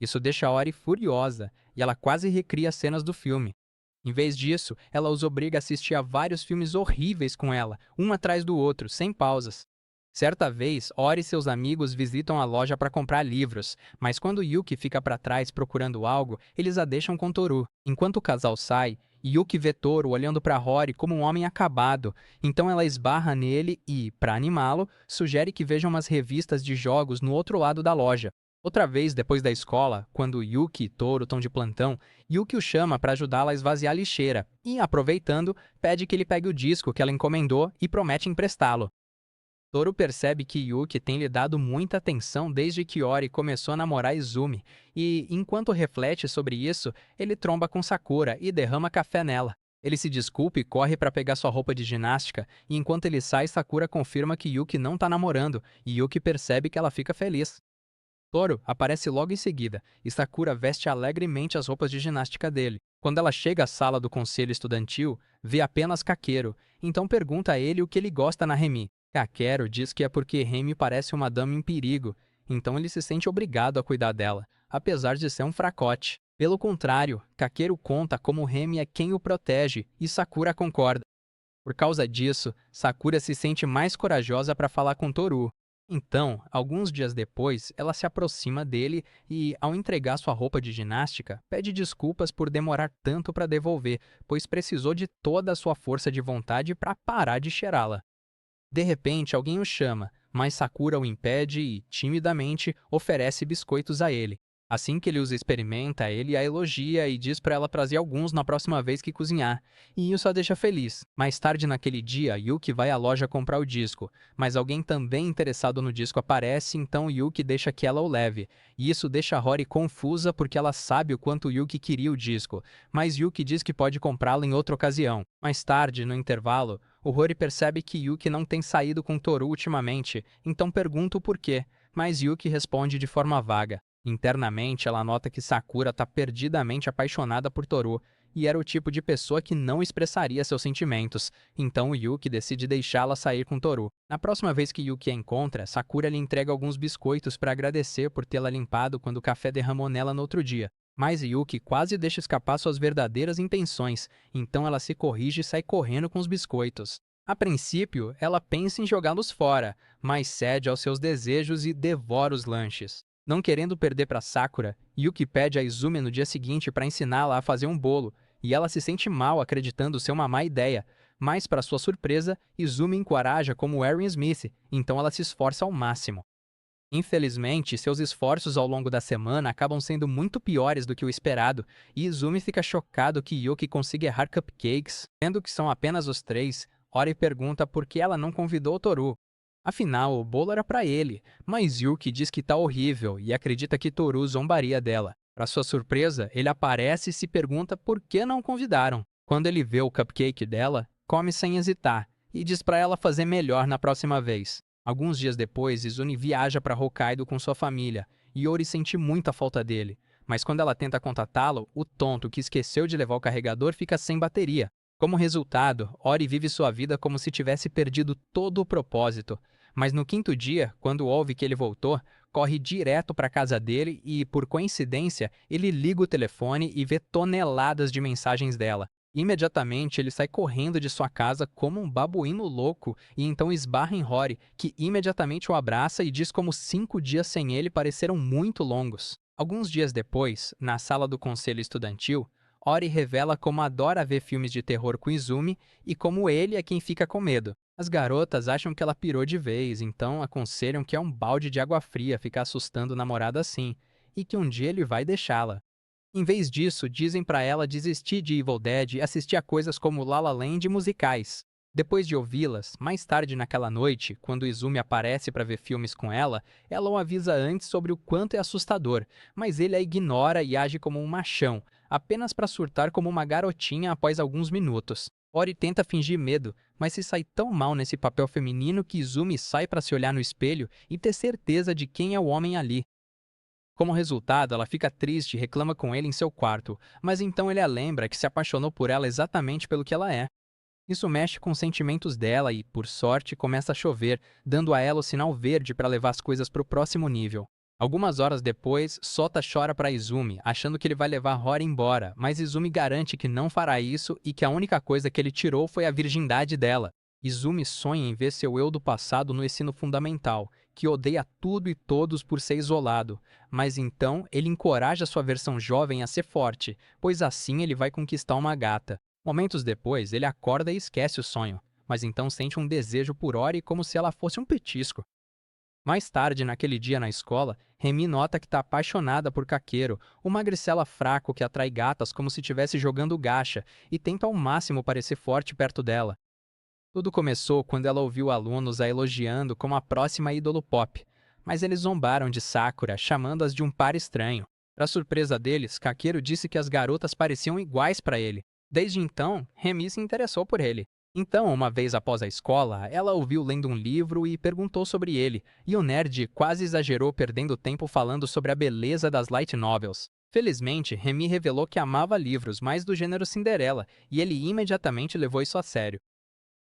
Isso deixa Ori furiosa e ela quase recria cenas do filme. Em vez disso, ela os obriga a assistir a vários filmes horríveis com ela, um atrás do outro, sem pausas. Certa vez, Ori e seus amigos visitam a loja para comprar livros, mas quando Yuki fica para trás procurando algo, eles a deixam com Toru. Enquanto o casal sai, Yuki vê Toru olhando para Rory como um homem acabado, então ela esbarra nele e, para animá-lo, sugere que vejam umas revistas de jogos no outro lado da loja. Outra vez, depois da escola, quando Yuki e Toru estão de plantão, Yuki o chama para ajudá-la a esvaziar a lixeira e, aproveitando, pede que ele pegue o disco que ela encomendou e promete emprestá-lo. Toru percebe que Yuki tem lhe dado muita atenção desde que Ori começou a namorar Izumi, e, enquanto reflete sobre isso, ele tromba com Sakura e derrama café nela. Ele se desculpa e corre para pegar sua roupa de ginástica, e enquanto ele sai, Sakura confirma que Yuki não está namorando, e Yuki percebe que ela fica feliz. Toru aparece logo em seguida, e Sakura veste alegremente as roupas de ginástica dele. Quando ela chega à sala do conselho estudantil, vê apenas Kakeru, então pergunta a ele o que ele gosta na Remi. Kakeru diz que é porque Remi parece uma dama em perigo, então ele se sente obrigado a cuidar dela, apesar de ser um fracote. Pelo contrário, Kakeru conta como Remy é quem o protege e Sakura concorda. Por causa disso, Sakura se sente mais corajosa para falar com Toru. Então, alguns dias depois, ela se aproxima dele e, ao entregar sua roupa de ginástica, pede desculpas por demorar tanto para devolver, pois precisou de toda a sua força de vontade para parar de cheirá-la. De repente, alguém o chama, mas Sakura o impede e, timidamente, oferece biscoitos a ele. Assim que ele os experimenta, ele a elogia e diz para ela trazer alguns na próxima vez que cozinhar, e isso a deixa feliz. Mais tarde naquele dia, Yuki vai à loja comprar o disco, mas alguém também interessado no disco aparece, então Yuki deixa que ela o leve. E isso deixa Rory confusa porque ela sabe o quanto Yuki queria o disco, mas Yuki diz que pode comprá-lo em outra ocasião. Mais tarde, no intervalo, o Rory percebe que Yuki não tem saído com Toru ultimamente, então pergunta o porquê, mas Yuki responde de forma vaga. Internamente, ela nota que Sakura está perdidamente apaixonada por Toru, e era o tipo de pessoa que não expressaria seus sentimentos, então Yuki decide deixá-la sair com Toru. Na próxima vez que Yuki a encontra, Sakura lhe entrega alguns biscoitos para agradecer por tê-la limpado quando o café derramou nela no outro dia. Mas Yuki quase deixa escapar suas verdadeiras intenções, então ela se corrige e sai correndo com os biscoitos. A princípio, ela pensa em jogá-los fora, mas cede aos seus desejos e devora os lanches. Não querendo perder para Sakura, Yuki pede a Izumi no dia seguinte para ensiná-la a fazer um bolo, e ela se sente mal acreditando ser uma má ideia, mas para sua surpresa, Izumi encoraja como Erin Smith, então ela se esforça ao máximo. Infelizmente, seus esforços ao longo da semana acabam sendo muito piores do que o esperado, e Izumi fica chocado que Yuki consiga errar cupcakes. Vendo que são apenas os três, Ori pergunta por que ela não convidou Toru. Afinal, o bolo era para ele, mas Yuki diz que tá horrível e acredita que Toru zombaria dela. Para sua surpresa, ele aparece e se pergunta por que não o convidaram. Quando ele vê o cupcake dela, come sem hesitar e diz para ela fazer melhor na próxima vez. Alguns dias depois, Izumi viaja para Hokkaido com sua família, e Ori sente muita falta dele. Mas quando ela tenta contatá-lo, o tonto que esqueceu de levar o carregador fica sem bateria. Como resultado, Ori vive sua vida como se tivesse perdido todo o propósito. Mas no quinto dia, quando ouve que ele voltou, corre direto para a casa dele e, por coincidência, ele liga o telefone e vê toneladas de mensagens dela. Imediatamente, ele sai correndo de sua casa como um babuíno louco e então esbarra em Rory, que imediatamente o abraça e diz como 5 dias sem ele pareceram muito longos. Alguns dias depois, na sala do conselho estudantil, Ori revela como adora ver filmes de terror com Izumi e como ele é quem fica com medo. As garotas acham que ela pirou de vez, então aconselham que é um balde de água fria ficar assustando o namorado assim, e que um dia ele vai deixá-la. Em vez disso, dizem pra ela desistir de Evil Dead e assistir a coisas como La La Land e musicais. Depois de ouvi-las, mais tarde naquela noite, quando Izumi aparece para ver filmes com ela o avisa antes sobre o quanto é assustador, mas ele a ignora e age como um machão, apenas para surtar como uma garotinha após alguns minutos. Ori tenta fingir medo, mas se sai tão mal nesse papel feminino que Izumi sai para se olhar no espelho e ter certeza de quem é o homem ali. Como resultado, ela fica triste e reclama com ele em seu quarto, mas então ele a lembra que se apaixonou por ela exatamente pelo que ela é. Isso mexe com os sentimentos dela e, por sorte, começa a chover, dando a ela o sinal verde para levar as coisas para o próximo nível. Algumas horas depois, Sota chora para Izumi, achando que ele vai levar Rory embora, mas Izumi garante que não fará isso e que a única coisa que ele tirou foi a virgindade dela. Izumi sonha em ver seu eu do passado no ensino fundamental, que odeia tudo e todos por ser isolado, mas então ele encoraja sua versão jovem a ser forte, pois assim ele vai conquistar uma gata. Momentos depois, ele acorda e esquece o sonho, mas então sente um desejo por Ori como se ela fosse um petisco. Mais tarde, naquele dia na escola, Remy nota que está apaixonada por Kakeru, um magricela fraco que atrai gatas como se estivesse jogando gacha e tenta ao máximo parecer forte perto dela. Tudo começou quando ela ouviu alunos a elogiando como a próxima ídolo pop, mas eles zombaram de Sakura, chamando-as de um par estranho. Para surpresa deles, Kakeru disse que as garotas pareciam iguais para ele. Desde então, Remy se interessou por ele. Então, uma vez após a escola, ela o viu lendo um livro e perguntou sobre ele, e o nerd quase exagerou perdendo tempo falando sobre a beleza das light novels. Felizmente, Remy revelou que amava livros mais do gênero Cinderela, e ele imediatamente levou isso a sério.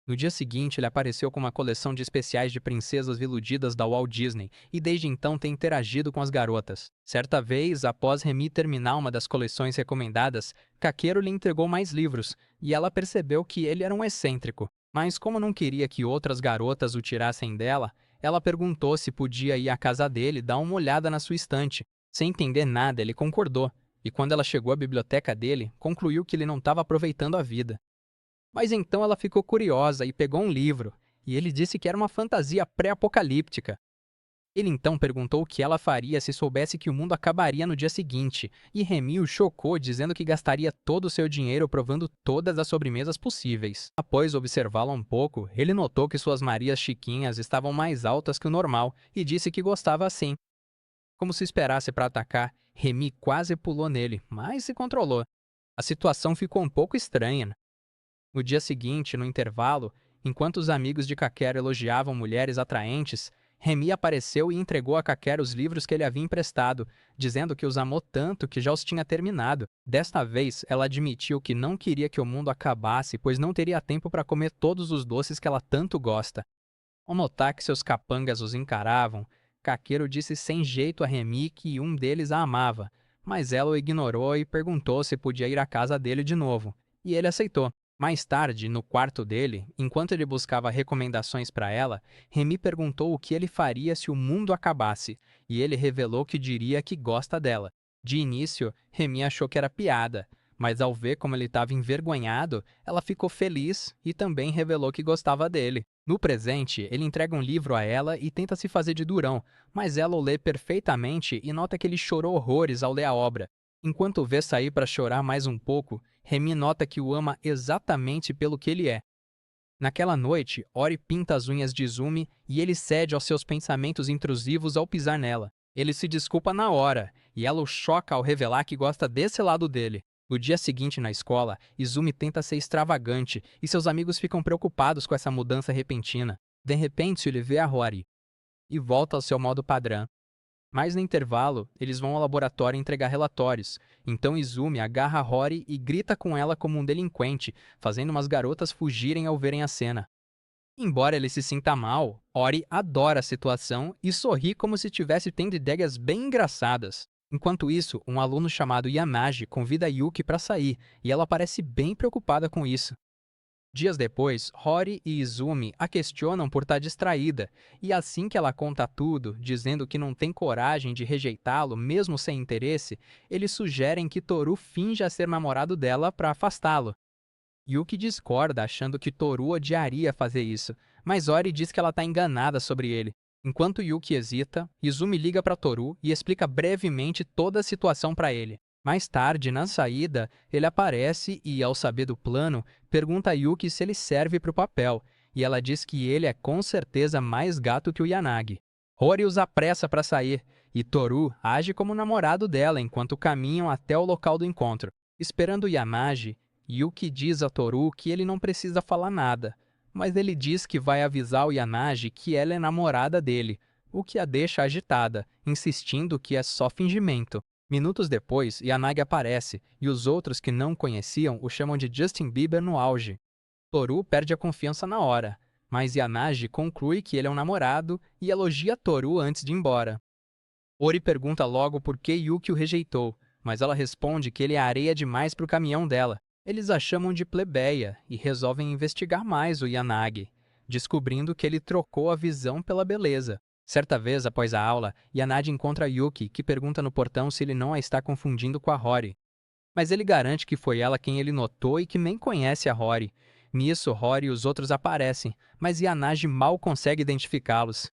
No dia seguinte, ele apareceu com uma coleção de especiais de princesas iludidas da Walt Disney e desde então tem interagido com as garotas. Certa vez, após Remy terminar uma das coleções recomendadas, Kakeru lhe entregou mais livros e ela percebeu que ele era um excêntrico. Mas como não queria que outras garotas o tirassem dela, ela perguntou se podia ir à casa dele dar uma olhada na sua estante. Sem entender nada, ele concordou, e quando ela chegou à biblioteca dele, concluiu que ele não estava aproveitando a vida. Mas então ela ficou curiosa e pegou um livro, e ele disse que era uma fantasia pré-apocalíptica. Ele então perguntou o que ela faria se soubesse que o mundo acabaria no dia seguinte, e Remy o chocou dizendo que gastaria todo o seu dinheiro provando todas as sobremesas possíveis. Após observá-la um pouco, ele notou que suas Marias Chiquinhas estavam mais altas que o normal e disse que gostava assim. Como se esperasse para atacar, Remy quase pulou nele, mas se controlou. A situação ficou um pouco estranha. No dia seguinte, no intervalo, enquanto os amigos de Kakeru elogiavam mulheres atraentes, Remy apareceu e entregou a Kakeru os livros que ele havia emprestado, dizendo que os amou tanto que já os tinha terminado. Desta vez, ela admitiu que não queria que o mundo acabasse, pois não teria tempo para comer todos os doces que ela tanto gosta. Ao notar que seus capangas os encaravam, Kakeru disse sem jeito a Remy que um deles a amava, mas ela o ignorou e perguntou se podia ir à casa dele de novo, e ele aceitou. Mais tarde, no quarto dele, enquanto ele buscava recomendações para ela, Remy perguntou o que ele faria se o mundo acabasse, e ele revelou que diria que gosta dela. De início, Remy achou que era piada, mas ao ver como ele estava envergonhado, ela ficou feliz e também revelou que gostava dele. No presente, ele entrega um livro a ela e tenta se fazer de durão, mas ela o lê perfeitamente e nota que ele chorou horrores ao ler a obra. Enquanto o vê sair para chorar mais um pouco, Remy nota que o ama exatamente pelo que ele é. Naquela noite, Ori pinta as unhas de Izumi e ele cede aos seus pensamentos intrusivos ao pisar nela. Ele se desculpa na hora, e ela o choca ao revelar que gosta desse lado dele. No dia seguinte na escola, Izumi tenta ser extravagante e seus amigos ficam preocupados com essa mudança repentina. De repente, ele vê a Rory e volta ao seu modo padrão. Mas no intervalo, eles vão ao laboratório entregar relatórios. Então Izumi agarra a Rory e grita com ela como um delinquente, fazendo umas garotas fugirem ao verem a cena. Embora ele se sinta mal, Ori adora a situação e sorri como se estivesse tendo ideias bem engraçadas. Enquanto isso, um aluno chamado Yamagi convida Yuki para sair, e ela parece bem preocupada com isso. Dias depois, Rory e Izumi a questionam por estar distraída, e assim que ela conta tudo, dizendo que não tem coragem de rejeitá-lo mesmo sem interesse, eles sugerem que Toru finja ser namorado dela para afastá-lo. Yuki discorda, achando que Toru odiaria fazer isso, mas Ori diz que ela está enganada sobre ele. Enquanto Yuki hesita, Izumi liga para Toru e explica brevemente toda a situação para ele. Mais tarde, na saída, ele aparece e, ao saber do plano, pergunta a Yuki se ele serve para o papel, e ela diz que ele é com certeza mais gato que o Yanagi. Rory os apressa para sair, e Toru age como namorado dela enquanto caminham até o local do encontro. Esperando Yamagi, Yuki diz a Toru que ele não precisa falar nada, mas ele diz que vai avisar o Yanagi que ela é namorada dele, o que a deixa agitada, insistindo que é só fingimento. Minutos depois, Yanagi aparece, e os outros que não conheciam o chamam de Justin Bieber no auge. Toru perde a confiança na hora, mas Yanagi conclui que ele é um namorado e elogia Toru antes de ir embora. Ori pergunta logo por que Yuki o rejeitou, mas ela responde que ele é areia demais para o caminhão dela. Eles a chamam de plebeia e resolvem investigar mais o Yanagi, descobrindo que ele trocou a visão pela beleza. Certa vez, após a aula, Yanagi encontra Yuki, que pergunta no portão se ele não a está confundindo com a Rory. Mas ele garante que foi ela quem ele notou e que nem conhece a Rory. Nisso, Rory e os outros aparecem, mas Yanagi mal consegue identificá-los.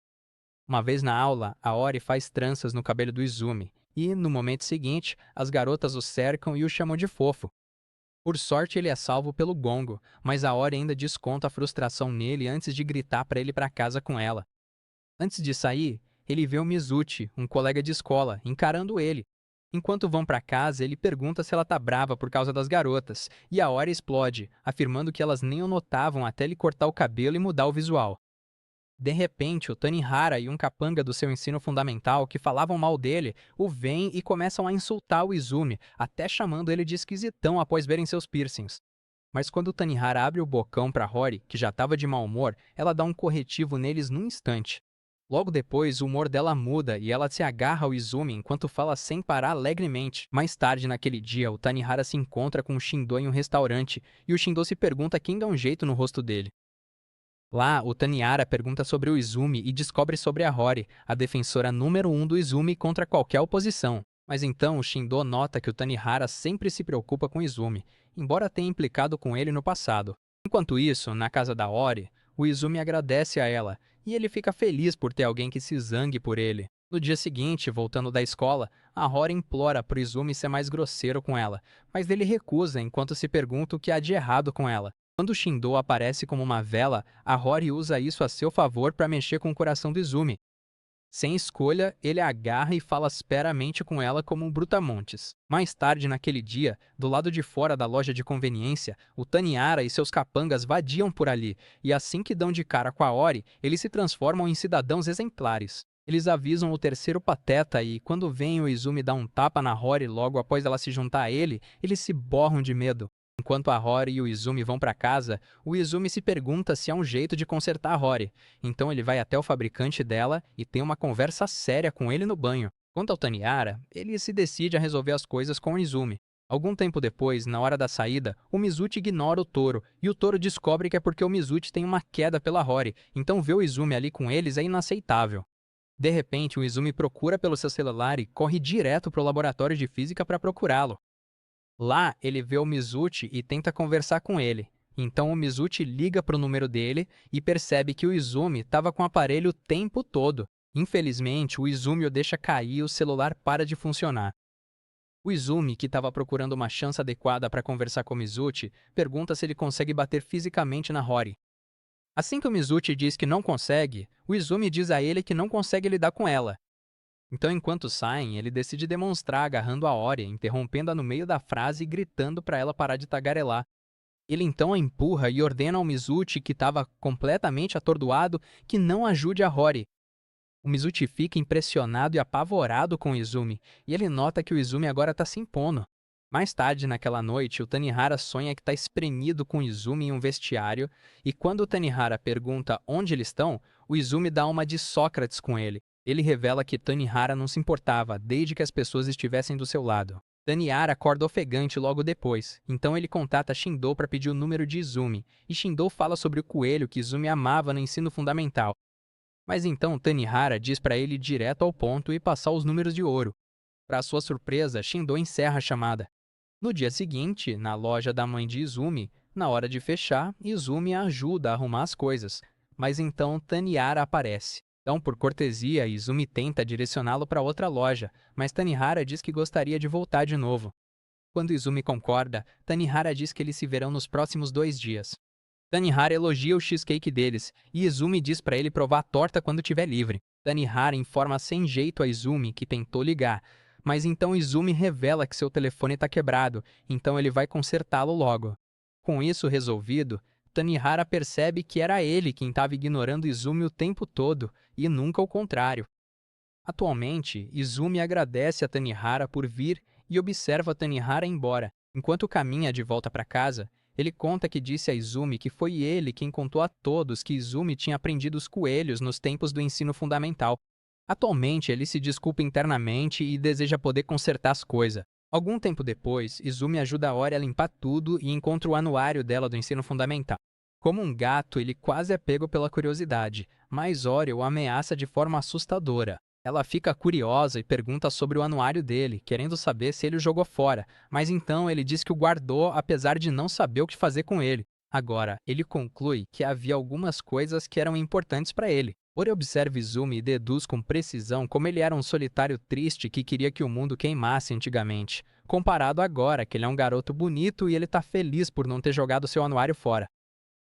Uma vez na aula, a Ori faz tranças no cabelo do Izumi, e, no momento seguinte, as garotas o cercam e o chamam de fofo. Por sorte, ele é salvo pelo Gongo, mas a Ori ainda desconta a frustração nele antes de gritar para ele ir para casa com ela. Antes de sair, ele vê o Mizuchi, um colega de escola, encarando ele. Enquanto vão para casa, ele pergunta se ela tá brava por causa das garotas, e a Ori explode, afirmando que elas nem o notavam até ele cortar o cabelo e mudar o visual. De repente, o Tanihara e um capanga do seu ensino fundamental que falavam mal dele o veem e começam a insultar o Izumi, até chamando ele de esquisitão após verem seus piercings. Mas quando Tanihara abre o bocão para Rory, que já estava de mau humor, ela dá um corretivo neles num instante. Logo depois, o humor dela muda e ela se agarra ao Izumi enquanto fala sem parar alegremente. Mais tarde naquele dia, o Tanihara se encontra com o Shindo em um restaurante e o Shindo se pergunta quem dá um jeito no rosto dele. Lá, o Tanihara pergunta sobre o Izumi e descobre sobre a Rory, a defensora número 1 do Izumi contra qualquer oposição. Mas então o Shindo nota que o Tanihara sempre se preocupa com Izumi, embora tenha implicado com ele no passado. Enquanto isso, na casa da Ori, o Izumi agradece a ela, e ele fica feliz por ter alguém que se zangue por ele. No dia seguinte, voltando da escola, a Rory implora pro Izumi ser mais grosseiro com ela, mas ele recusa enquanto se pergunta o que há de errado com ela. Quando Shindo aparece como uma vela, a Rory usa isso a seu favor para mexer com o coração do Izumi. Sem escolha, ele a agarra e fala asperamente com ela como um brutamontes. Mais tarde naquele dia, do lado de fora da loja de conveniência, o Tanihara e seus capangas vadiam por ali, e assim que dão de cara com a Ori, eles se transformam em cidadãos exemplares. Eles avisam o terceiro pateta e, quando veem o Izumi dar um tapa na Rory logo após ela se juntar a ele, eles se borram de medo. Enquanto a Rory e o Izumi vão para casa, o Izumi se pergunta se há um jeito de consertar a Rory. Então ele vai até o fabricante dela e tem uma conversa séria com ele no banho. Quanto ao Tanihara, ele se decide a resolver as coisas com o Izumi. Algum tempo depois, na hora da saída, o Mizuchi ignora o Toro, e o Toro descobre que é porque o Mizuchi tem uma queda pela Rory, então ver o Izumi ali com eles é inaceitável. De repente, o Izumi procura pelo seu celular e corre direto para o laboratório de física para procurá-lo. Lá, ele vê o Mizuchi e tenta conversar com ele. Então o Mizuchi liga para o número dele e percebe que o Izumi estava com o aparelho o tempo todo. Infelizmente, o Izumi o deixa cair e o celular para de funcionar. O Izumi, que estava procurando uma chance adequada para conversar com o Mizuchi, pergunta se ele consegue bater fisicamente na Rory. Assim que o Mizuchi diz que não consegue, o Izumi diz a ele que não consegue lidar com ela. Então, enquanto saem, ele decide demonstrar agarrando a Ori, interrompendo-a no meio da frase e gritando para ela parar de tagarelar. Ele então a empurra e ordena ao Mizuchi, que estava completamente atordoado, que não ajude a Rory. O Mizuchi fica impressionado e apavorado com o Izumi, e ele nota que o Izumi agora está se impondo. Mais tarde naquela noite, o Tanihara sonha que está espremido com o Izumi em um vestiário, e quando o Tanihara pergunta onde eles estão, o Izumi dá uma de Sócrates com ele. Ele revela que Tanihara não se importava, desde que as pessoas estivessem do seu lado. Tanihara acorda ofegante logo depois, então ele contata Shindo para pedir o número de Izumi, e Shindo fala sobre o coelho que Izumi amava no ensino fundamental. Mas então Tanihara diz para ele ir direto ao ponto e passar os números de ouro. Para sua surpresa, Shindo encerra a chamada. No dia seguinte, na loja da mãe de Izumi, na hora de fechar, Izumi a ajuda a arrumar as coisas. Mas então Tanihara aparece. Então, por cortesia, Izumi tenta direcioná-lo para outra loja, mas Tanihara diz que gostaria de voltar de novo. Quando Izumi concorda, Tanihara diz que eles se verão nos próximos 2 dias. Tanihara elogia o cheesecake deles, e Izumi diz para ele provar a torta quando estiver livre. Tanihara informa sem jeito a Izumi que tentou ligar, mas então Izumi revela que seu telefone está quebrado, então ele vai consertá-lo logo. Com isso resolvido, Tanihara percebe que era ele quem estava ignorando Izumi o tempo todo, e nunca o contrário. Atualmente, Izumi agradece a Tanihara por vir e observa Tanihara ir embora. Enquanto caminha de volta para casa, ele conta que disse a Izumi que foi ele quem contou a todos que Izumi tinha aprendido os coelhos nos tempos do ensino fundamental. Atualmente, ele se desculpa internamente e deseja poder consertar as coisas. Algum tempo depois, Izumi ajuda a Ori a limpar tudo e encontra o anuário dela do ensino fundamental. Como um gato, ele quase é pego pela curiosidade, mas Ori o ameaça de forma assustadora. Ela fica curiosa e pergunta sobre o anuário dele, querendo saber se ele o jogou fora, mas então ele diz que o guardou apesar de não saber o que fazer com ele. Agora, ele conclui que havia algumas coisas que eram importantes para ele. Ori observa Izumi e deduz com precisão como ele era um solitário triste que queria que o mundo queimasse antigamente, comparado agora que ele é um garoto bonito e ele está feliz por não ter jogado seu anuário fora.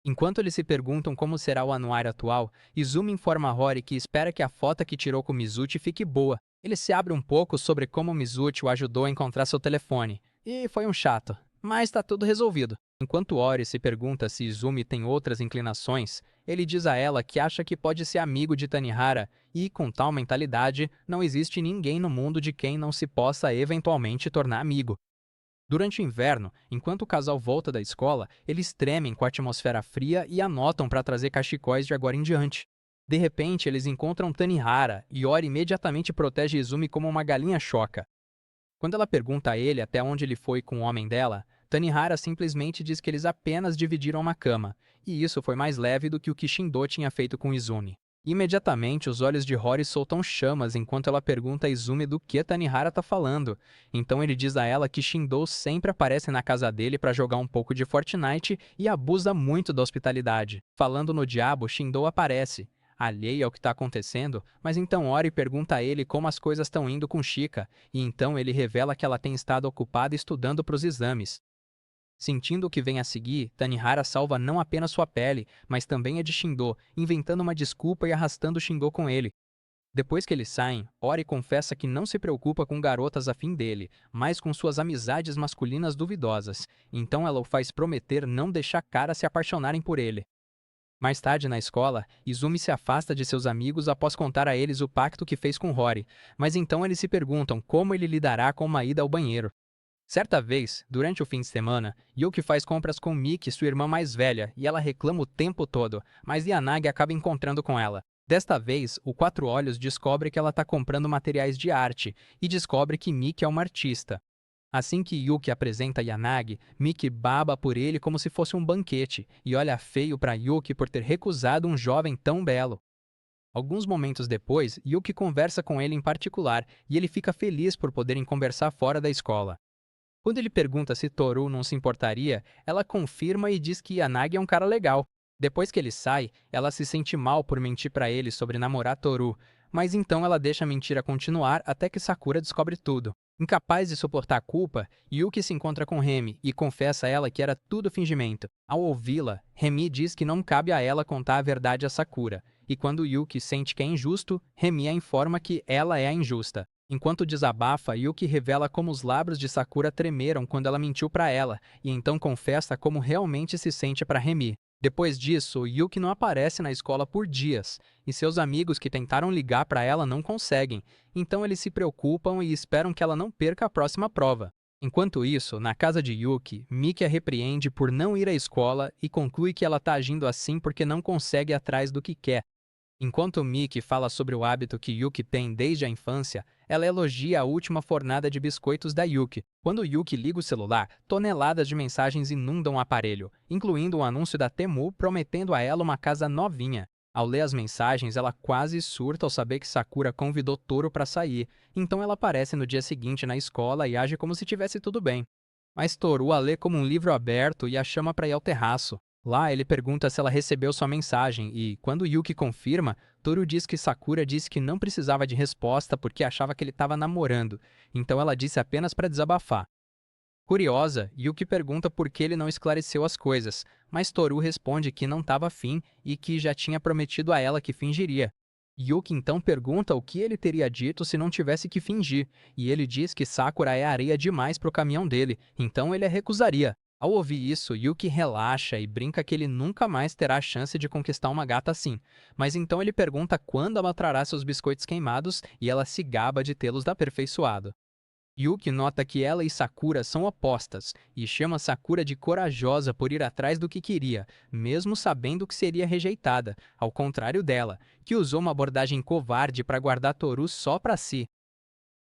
Enquanto eles se perguntam como será o anuário atual, Izumi informa a Rory que espera que a foto que tirou com Mizuchi fique boa. Ele se abre um pouco sobre como Mizuchi o ajudou a encontrar seu telefone. E foi um chato, mas está tudo resolvido. Enquanto Ori se pergunta se Izumi tem outras inclinações, ele diz a ela que acha que pode ser amigo de Tanihara e, com tal mentalidade, não existe ninguém no mundo de quem não se possa eventualmente tornar amigo. Durante o inverno, enquanto o casal volta da escola, eles tremem com a atmosfera fria e anotam para trazer cachecóis de agora em diante. De repente, eles encontram Tanihara e Ori imediatamente protege Izumi como uma galinha choca. Quando ela pergunta a ele até onde ele foi com o homem dela, Tanihara simplesmente diz que eles apenas dividiram uma cama, e isso foi mais leve do que o que Shindo tinha feito com Izumi. Imediatamente, os olhos de Rory soltam chamas enquanto ela pergunta a Izumi do que Tanihara tá falando. Então ele diz a ela que Shindo sempre aparece na casa dele para jogar um pouco de Fortnite e abusa muito da hospitalidade. Falando no diabo, Shindo aparece, alheio ao que está acontecendo, mas então Ori pergunta a ele como as coisas estão indo com Chika, e então ele revela que ela tem estado ocupada estudando para os exames. Sentindo o que vem a seguir, Tanihara salva não apenas sua pele, mas também a de Shindo, inventando uma desculpa e arrastando Shindo com ele. Depois que eles saem, Ori confessa que não se preocupa com garotas afim dele, mas com suas amizades masculinas duvidosas, então ela o faz prometer não deixar Kara se apaixonarem por ele. Mais tarde na escola, Izumi se afasta de seus amigos após contar a eles o pacto que fez com Rory, mas então eles se perguntam como ele lidará com uma ida ao banheiro. Certa vez, durante o fim de semana, Yuki faz compras com Miki, sua irmã mais velha, e ela reclama o tempo todo, mas Yanagi acaba encontrando com ela. Desta vez, o Quatro Olhos descobre que ela está comprando materiais de arte e descobre que Miki é uma artista. Assim que Yuki apresenta Yanagi, Miki baba por ele como se fosse um banquete e olha feio para Yuki por ter recusado um jovem tão belo. Alguns momentos depois, Yuki conversa com ele em particular e ele fica feliz por poderem conversar fora da escola. Quando ele pergunta se Toru não se importaria, ela confirma e diz que Yanagi é um cara legal. Depois que ele sai, ela se sente mal por mentir para ele sobre namorar Toru, mas então ela deixa a mentira continuar até que Sakura descobre tudo. Incapaz de suportar a culpa, Yuki se encontra com Remi e confessa a ela que era tudo fingimento. Ao ouvi-la, Remi diz que não cabe a ela contar a verdade a Sakura, e quando Yuki sente que é injusto, Remi a informa que ela é a injusta. Enquanto desabafa, Yuki revela como os lábios de Sakura tremeram quando ela mentiu para ela, e então confessa como realmente se sente para Remi. Depois disso, Yuki não aparece na escola por dias, e seus amigos que tentaram ligar para ela não conseguem, então eles se preocupam e esperam que ela não perca a próxima prova. Enquanto isso, na casa de Yuki, Miki a repreende por não ir à escola e conclui que ela está agindo assim porque não consegue ir atrás do que quer. Enquanto Miki fala sobre o hábito que Yuki tem desde a infância, ela elogia a última fornada de biscoitos da Yuki. Quando Yuki liga o celular, toneladas de mensagens inundam o aparelho, incluindo um anúncio da Temu prometendo a ela uma casa novinha. Ao ler as mensagens, ela quase surta ao saber que Sakura convidou Toru para sair, então ela aparece no dia seguinte na escola e age como se tivesse tudo bem. Mas Toru a lê como um livro aberto e a chama para ir ao terraço. Lá, ele pergunta se ela recebeu sua mensagem e, quando Yuki confirma, Toru diz que Sakura disse que não precisava de resposta porque achava que ele estava namorando, então ela disse apenas para desabafar. Curiosa, Yuki pergunta por que ele não esclareceu as coisas, mas Toru responde que não estava afim e que já tinha prometido a ela que fingiria. Yuki então pergunta o que ele teria dito se não tivesse que fingir, e ele diz que Sakura é areia demais para o caminhão dele, então ele a recusaria. Ao ouvir isso, Yuki relaxa e brinca que ele nunca mais terá a chance de conquistar uma gata assim, mas então ele pergunta quando ela trará seus biscoitos queimados e ela se gaba de tê-los aperfeiçoado. Yuki nota que ela e Sakura são opostas e chama Sakura de corajosa por ir atrás do que queria, mesmo sabendo que seria rejeitada, ao contrário dela, que usou uma abordagem covarde para guardar Toru só para si.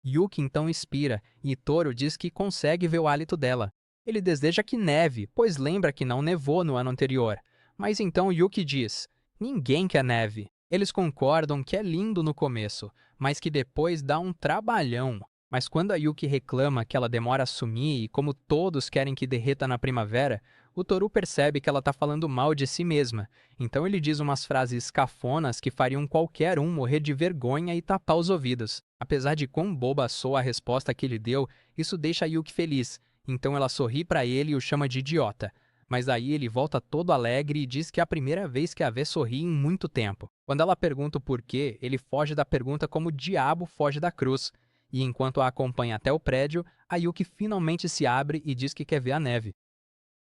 Yuki então expira e Toru diz que consegue ver o hálito dela. Ele deseja que neve, pois lembra que não nevou no ano anterior. Mas então Yuki diz: ninguém quer neve. Eles concordam que é lindo no começo, mas que depois dá um trabalhão. Mas quando a Yuki reclama que ela demora a sumir e como todos querem que derreta na primavera, o Toru percebe que ela está falando mal de si mesma. Então ele diz umas frases cafonas que fariam qualquer um morrer de vergonha e tapar os ouvidos. Apesar de quão boba soa a resposta que ele deu, isso deixa a Yuki feliz. Então ela sorri para ele e o chama de idiota. Mas aí ele volta todo alegre e diz que é a primeira vez que a vê sorrir em muito tempo. Quando ela pergunta o porquê, ele foge da pergunta como o diabo foge da cruz. E enquanto a acompanha até o prédio, a Yuki finalmente se abre e diz que quer ver a neve.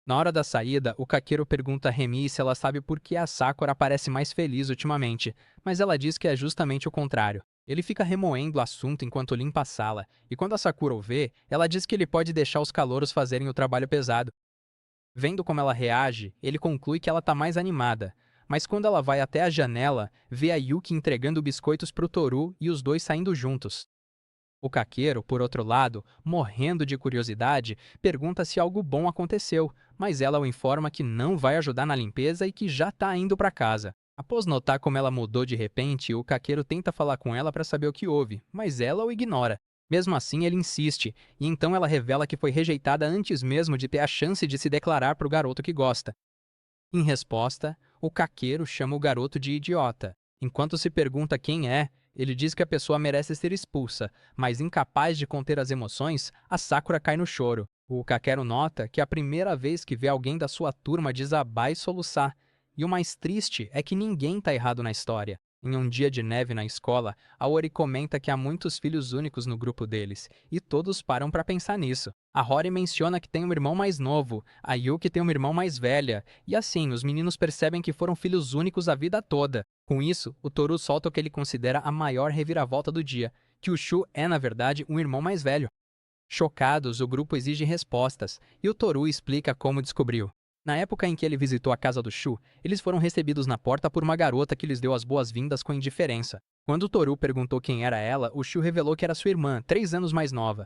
Na hora da saída, o Kakeru pergunta a Remi se ela sabe por que a Sakura parece mais feliz ultimamente, mas ela diz que é justamente o contrário. Ele fica remoendo o assunto enquanto limpa a sala, e quando a Sakura o vê, ela diz que ele pode deixar os calouros fazerem o trabalho pesado. Vendo como ela reage, ele conclui que ela tá mais animada. Mas quando ela vai até a janela, vê a Yuki entregando biscoitos pro Toru e os dois saindo juntos. O caqueiro, por outro lado, morrendo de curiosidade, pergunta se algo bom aconteceu, mas ela o informa que não vai ajudar na limpeza e que já tá indo para casa. Após notar como ela mudou de repente, o caqueiro tenta falar com ela para saber o que houve, mas ela o ignora. Mesmo assim, ele insiste, e então ela revela que foi rejeitada antes mesmo de ter a chance de se declarar para o garoto que gosta. Em resposta, o caqueiro chama o garoto de idiota. Enquanto se pergunta quem é, ele diz que a pessoa merece ser expulsa, mas incapaz de conter as emoções, a Sakura cai no choro. O caquero nota que é a primeira vez que vê alguém da sua turma desabar e soluçar. E o mais triste é que ninguém tá errado na história. Em um dia de neve na escola, a Ori comenta que há muitos filhos únicos no grupo deles, e todos param para pensar nisso. A Rory menciona que tem um irmão mais novo, a Yuki tem uma irmã mais velha, e assim, os meninos percebem que foram filhos únicos a vida toda. Com isso, o Toru solta o que ele considera a maior reviravolta do dia, que o Shu é, na verdade, um irmão mais velho. Chocados, o grupo exige respostas, e o Toru explica como descobriu. Na época em que ele visitou a casa do Shu, eles foram recebidos na porta por uma garota que lhes deu as boas-vindas com indiferença. Quando o Toru perguntou quem era ela, o Shu revelou que era sua irmã, 3 anos mais nova.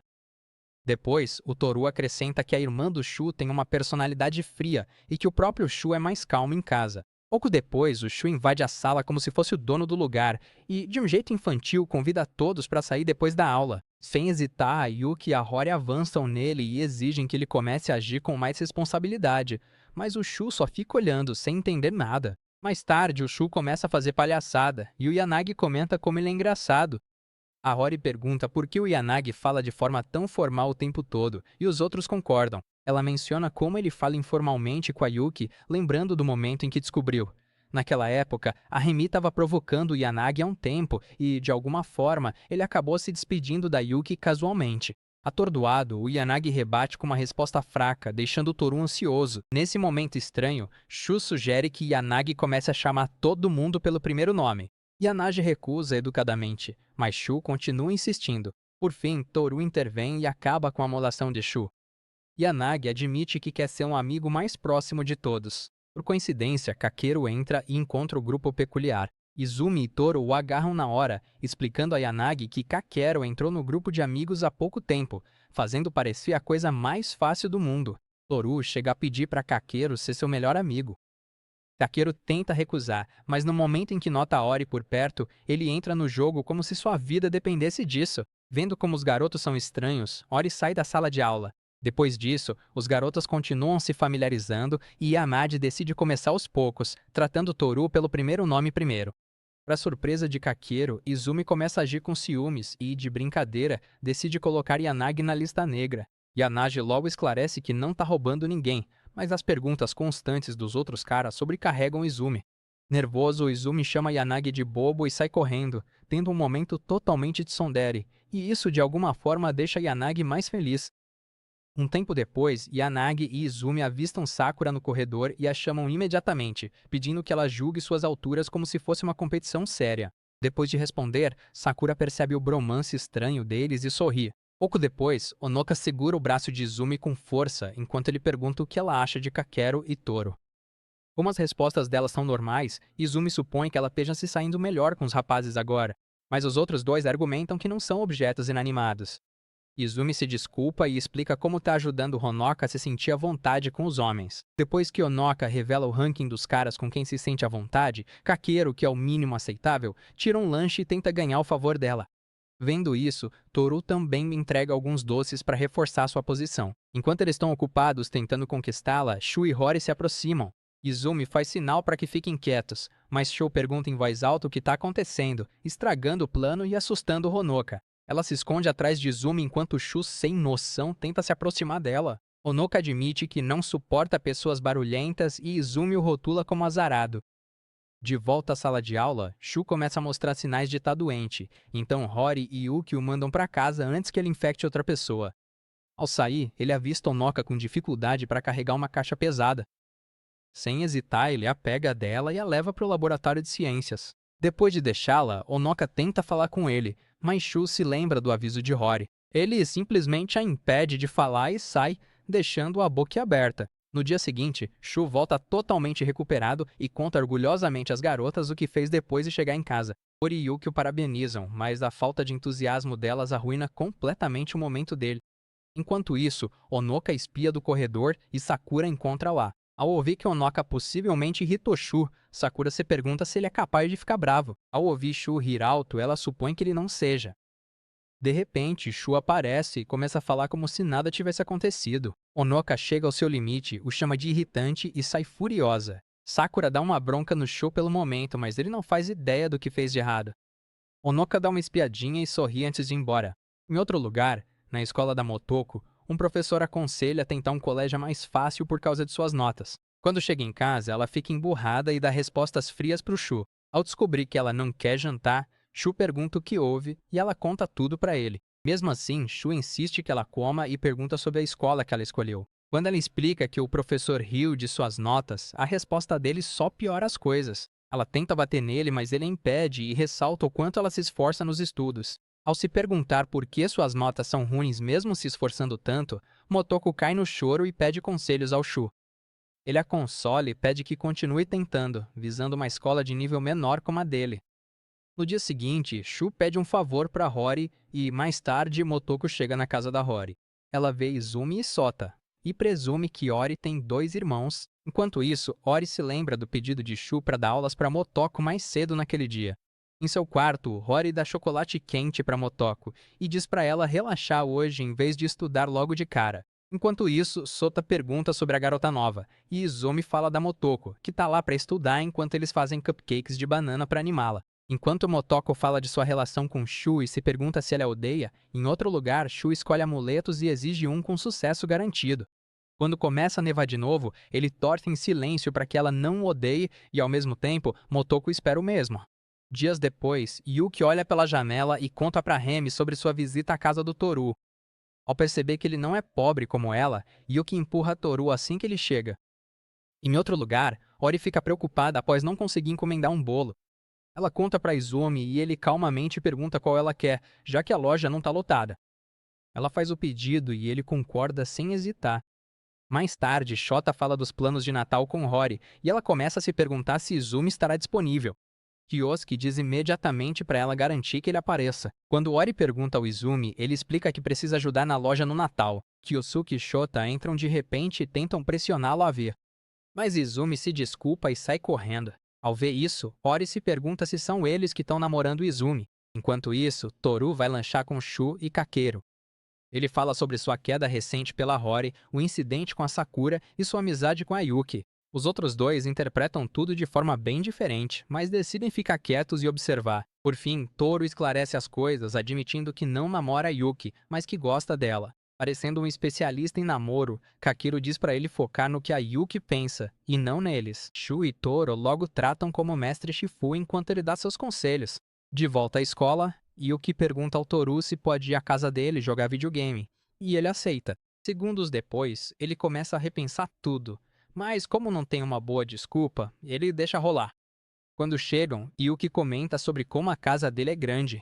Depois, o Toru acrescenta que a irmã do Shu tem uma personalidade fria e que o próprio Shu é mais calmo em casa. Pouco depois, o Shu invade a sala como se fosse o dono do lugar e, de um jeito infantil, convida todos para sair depois da aula. Sem hesitar, a Yuki e a Rory avançam nele e exigem que ele comece a agir com mais responsabilidade, mas o Shu só fica olhando, sem entender nada. Mais tarde, o Shu começa a fazer palhaçada e o Yanagi comenta como ele é engraçado. A Rory pergunta por que o Yanagi fala de forma tão formal o tempo todo, e os outros concordam. Ela menciona como ele fala informalmente com a Yuki, lembrando do momento em que descobriu. Naquela época, a Remi estava provocando o Yanagi há um tempo e, de alguma forma, ele acabou se despedindo da Yuki casualmente. Atordoado, o Yanagi rebate com uma resposta fraca, deixando o Toru ansioso. Nesse momento estranho, Shu sugere que Yanagi comece a chamar todo mundo pelo primeiro nome. Yanagi recusa educadamente, mas Shu continua insistindo. Por fim, Toru intervém e acaba com a molação de Shu. Yanagi admite que quer ser um amigo mais próximo de todos. Por coincidência, Kakeru entra e encontra o grupo peculiar. Izumi e Toru o agarram na hora, explicando a Yanagi que Kakeru entrou no grupo de amigos há pouco tempo, fazendo parecer a coisa mais fácil do mundo. Toru chega a pedir para Kakeru ser seu melhor amigo. Takeru tenta recusar, mas no momento em que nota a Ori por perto, ele entra no jogo como se sua vida dependesse disso. Vendo como os garotos são estranhos, Ori sai da sala de aula. Depois disso, os garotos continuam se familiarizando e Yamade decide começar aos poucos, tratando Toru pelo primeiro nome primeiro. Para surpresa de Kakeru, Izumi começa a agir com ciúmes e, de brincadeira, decide colocar Yanagi na lista negra. Yanagi logo esclarece que não tá roubando ninguém, mas as perguntas constantes dos outros caras sobrecarregam Izumi. Nervoso, Izumi chama Yanagi de bobo e sai correndo, tendo um momento totalmente tsundere, e isso de alguma forma deixa Yanagi mais feliz. Um tempo depois, Yanagi e Izumi avistam Sakura no corredor e a chamam imediatamente, pedindo que ela julgue suas alturas como se fosse uma competição séria. Depois de responder, Sakura percebe o bromance estranho deles e sorri. Pouco depois, Onoka segura o braço de Izumi com força enquanto ele pergunta o que ela acha de Kakeru e Toru. Como as respostas dela são normais, Izumi supõe que ela esteja se saindo melhor com os rapazes agora, mas os outros dois argumentam que não são objetos inanimados. Izumi se desculpa e explica como está ajudando Honoka a se sentir à vontade com os homens. Depois que Honoka revela o ranking dos caras com quem se sente à vontade, Kakeru, que é o mínimo aceitável, tira um lanche e tenta ganhar o favor dela. Vendo isso, Toru também me entrega alguns doces para reforçar sua posição. Enquanto eles estão ocupados tentando conquistá-la, Shu e Rory se aproximam. Izumi faz sinal para que fiquem quietos, mas Shu pergunta em voz alta o que está acontecendo, estragando o plano e assustando Honoka. Ela se esconde atrás de Izumi enquanto Shu, sem noção, tenta se aproximar dela. Honoka admite que não suporta pessoas barulhentas e Izumi o rotula como azarado. De volta à sala de aula, Shu começa a mostrar sinais de estar doente, então Rory e Yuki o mandam para casa antes que ele infecte outra pessoa. Ao sair, ele avista Onoka com dificuldade para carregar uma caixa pesada. Sem hesitar, ele a pega dela e a leva para o laboratório de ciências. Depois de deixá-la, Onoka tenta falar com ele, mas Shu se lembra do aviso de Rory. Ele simplesmente a impede de falar e sai, deixando-a boquiaberta. No dia seguinte, Shu volta totalmente recuperado e conta orgulhosamente às garotas o que fez depois de chegar em casa. Rory e Yuki o parabenizam, mas a falta de entusiasmo delas arruina completamente o momento dele. Enquanto isso, Onoka espia do corredor e Sakura encontra lá. Ao ouvir que Onoka possivelmente irritou Shu, Sakura se pergunta se ele é capaz de ficar bravo. Ao ouvir Shu rir alto, ela supõe que ele não seja. De repente, Shu aparece e começa a falar como se nada tivesse acontecido. Onoka chega ao seu limite, o chama de irritante e sai furiosa. Sakura dá uma bronca no Shu pelo momento, mas ele não faz ideia do que fez de errado. Onoka dá uma espiadinha e sorri antes de ir embora. Em outro lugar, na escola da Motoko, um professor aconselha tentar um colégio mais fácil por causa de suas notas. Quando chega em casa, ela fica emburrada e dá respostas frias pro Shu. Ao descobrir que ela não quer jantar, Shu pergunta o que houve e ela conta tudo para ele. Mesmo assim, Shu insiste que ela coma e pergunta sobre a escola que ela escolheu. Quando ela explica que o professor riu de suas notas, a resposta dele só piora as coisas. Ela tenta bater nele, mas ele a impede e ressalta o quanto ela se esforça nos estudos. Ao se perguntar por que suas notas são ruins mesmo se esforçando tanto, Motoko cai no choro e pede conselhos ao Shu. Ele a consola e pede que continue tentando, visando uma escola de nível menor como a dele. No dia seguinte, Shu pede um favor para Rory e, mais tarde, Motoko chega na casa da Rory. Ela vê Izumi e Sota, e presume que Ori tem 2 irmãos. Enquanto isso, Ori se lembra do pedido de Shu para dar aulas para Motoko mais cedo naquele dia. Em seu quarto, Rory dá chocolate quente para Motoko e diz para ela relaxar hoje em vez de estudar logo de cara. Enquanto isso, Sota pergunta sobre a garota nova, e Izumi fala da Motoko, que tá lá para estudar enquanto eles fazem cupcakes de banana para animá-la. Enquanto Motoko fala de sua relação com Shu e se pergunta se ela a odeia, em outro lugar, Shu escolhe amuletos e exige um com sucesso garantido. Quando começa a nevar de novo, ele torce em silêncio para que ela não o odeie e, ao mesmo tempo, Motoko espera o mesmo. Dias depois, Yuki olha pela janela e conta para Remy sobre sua visita à casa do Toru. Ao perceber que ele não é pobre como ela, Yuki empurra Toru assim que ele chega. Em outro lugar, Ori fica preocupada após não conseguir encomendar um bolo. Ela conta para Izumi e ele calmamente pergunta qual ela quer, já que a loja não está lotada. Ela faz o pedido e ele concorda sem hesitar. Mais tarde, Shota fala dos planos de Natal com Rory e ela começa a se perguntar se Izumi estará disponível. Kyosuke diz imediatamente para ela garantir que ele apareça. Quando Ori pergunta ao Izumi, ele explica que precisa ajudar na loja no Natal. Kyosuke e Shota entram de repente e tentam pressioná-lo a vir. Mas Izumi se desculpa e sai correndo. Ao ver isso, Ori se pergunta se são eles que estão namorando Izumi. Enquanto isso, Toru vai lanchar com Shu e Kakeru. Ele fala sobre sua queda recente pela Rory, o incidente com a Sakura e sua amizade com a Yuki. Os outros dois interpretam tudo de forma bem diferente, mas decidem ficar quietos e observar. Por fim, Toru esclarece as coisas, admitindo que não namora a Yuki, mas que gosta dela. Parecendo um especialista em namoro, Kakeru diz para ele focar no que a Yuki pensa, e não neles. Shu e Toru logo tratam como mestre Shifu enquanto ele dá seus conselhos. De volta à escola, Yuki pergunta ao Toru se pode ir à casa dele jogar videogame, e ele aceita. Segundos depois, ele começa a repensar tudo, mas como não tem uma boa desculpa, ele deixa rolar. Quando chegam, Yuki comenta sobre como a casa dele é grande.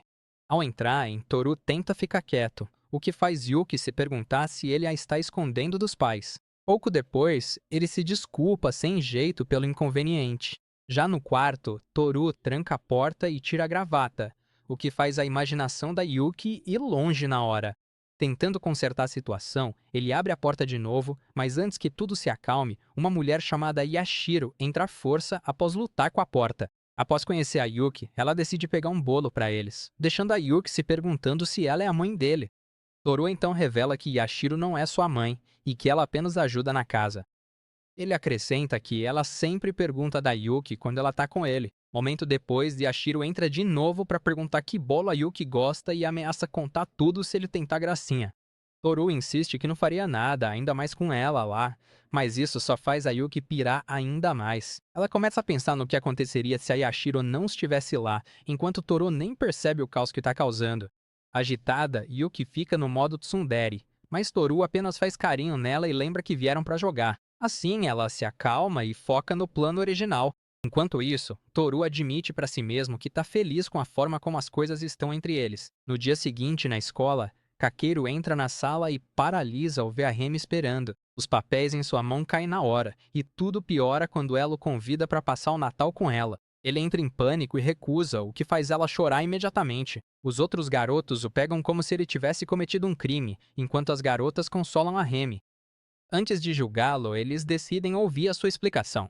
Ao entrarem, Toru tenta ficar quieto, o que faz Yuki se perguntar se ele a está escondendo dos pais. Pouco depois, ele se desculpa sem jeito pelo inconveniente. Já no quarto, Toru tranca a porta e tira a gravata, o que faz a imaginação da Yuki ir longe na hora. Tentando consertar a situação, ele abre a porta de novo, mas antes que tudo se acalme, uma mulher chamada Yashiro entra à força após lutar com a porta. Após conhecer a Yuki, ela decide pegar um bolo para eles, deixando a Yuki se perguntando se ela é a mãe dele. Toru então revela que Yashiro não é sua mãe e que ela apenas ajuda na casa. Ele acrescenta que ela sempre pergunta da Yuki quando ela tá com ele. Momento depois, Yashiro entra de novo para perguntar que bolo a Yuki gosta e ameaça contar tudo se ele tentar gracinha. Toru insiste que não faria nada, ainda mais com ela lá, mas isso só faz a Yuki pirar ainda mais. Ela começa a pensar no que aconteceria se a Yashiro não estivesse lá, enquanto Toru nem percebe o caos que está causando. Agitada, Yuki fica no modo tsundere, mas Toru apenas faz carinho nela e lembra que vieram para jogar. Assim, ela se acalma e foca no plano original. Enquanto isso, Toru admite para si mesmo que está feliz com a forma como as coisas estão entre eles. No dia seguinte, na escola, Kakeru entra na sala e paralisa ao ver a Remy esperando. Os papéis em sua mão caem na hora, e tudo piora quando ela o convida para passar o Natal com ela. Ele entra em pânico e recusa, o que faz ela chorar imediatamente. Os outros garotos o pegam como se ele tivesse cometido um crime, enquanto as garotas consolam a Remy. Antes de julgá-lo, eles decidem ouvir a sua explicação.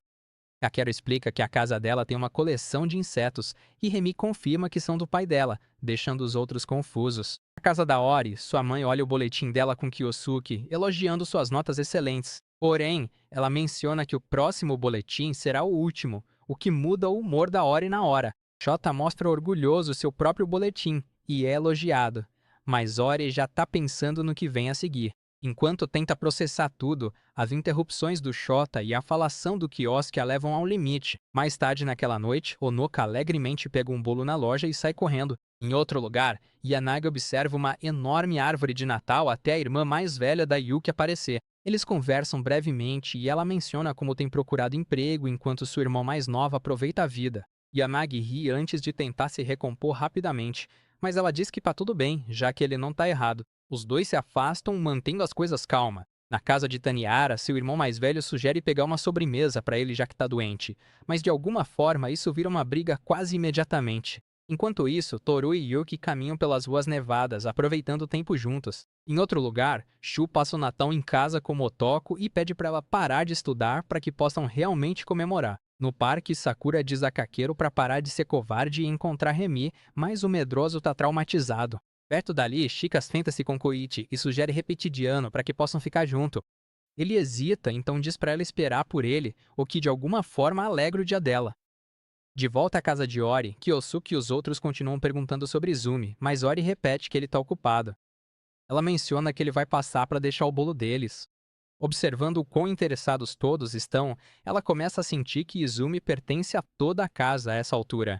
Kakeru explica que a casa dela tem uma coleção de insetos, e Remy confirma que são do pai dela, deixando os outros confusos. Na casa da Ori, sua mãe olha o boletim dela com Kyosuke, elogiando suas notas excelentes. Porém, ela menciona que o próximo boletim será o último, o que muda o humor da Ori na hora. Shota mostra orgulhoso seu próprio boletim, e é elogiado. Mas Ori já está pensando no que vem a seguir. Enquanto tenta processar tudo, as interrupções do Shota e a falação do quiosque a levam ao limite. Mais tarde naquela noite, Onoka alegremente pega um bolo na loja e sai correndo. Em outro lugar, Yanagi observa uma enorme árvore de Natal até a irmã mais velha da Yuki aparecer. Eles conversam brevemente e ela menciona como tem procurado emprego enquanto sua irmã mais nova aproveita a vida. Yanagi ri antes de tentar se recompor rapidamente, mas ela diz que tá tudo bem, já que ele não tá errado. Os dois se afastam, mantendo as coisas calmas. Na casa de Taniara, seu irmão mais velho sugere pegar uma sobremesa para ele já que tá doente, mas de alguma forma isso vira uma briga quase imediatamente. Enquanto isso, Toru e Yuki caminham pelas ruas nevadas, aproveitando o tempo juntos. Em outro lugar, Shu passa o Natal em casa com Motoko e pede para ela parar de estudar para que possam realmente comemorar. No parque, Sakura diz a Kakeru para parar de ser covarde e encontrar Remy, mas o medroso tá traumatizado. Perto dali, Chika senta-se com Koichi e sugere repetir de ano para que possam ficar junto. Ele hesita, então diz para ela esperar por ele, o que de alguma forma alegra o dia dela. De volta à casa de Ori, Kyosuke e os outros continuam perguntando sobre Izumi, mas Ori repete que ele está ocupado. Ela menciona que ele vai passar para deixar o bolo deles. Observando o quão interessados todos estão, ela começa a sentir que Izumi pertence a toda a casa a essa altura.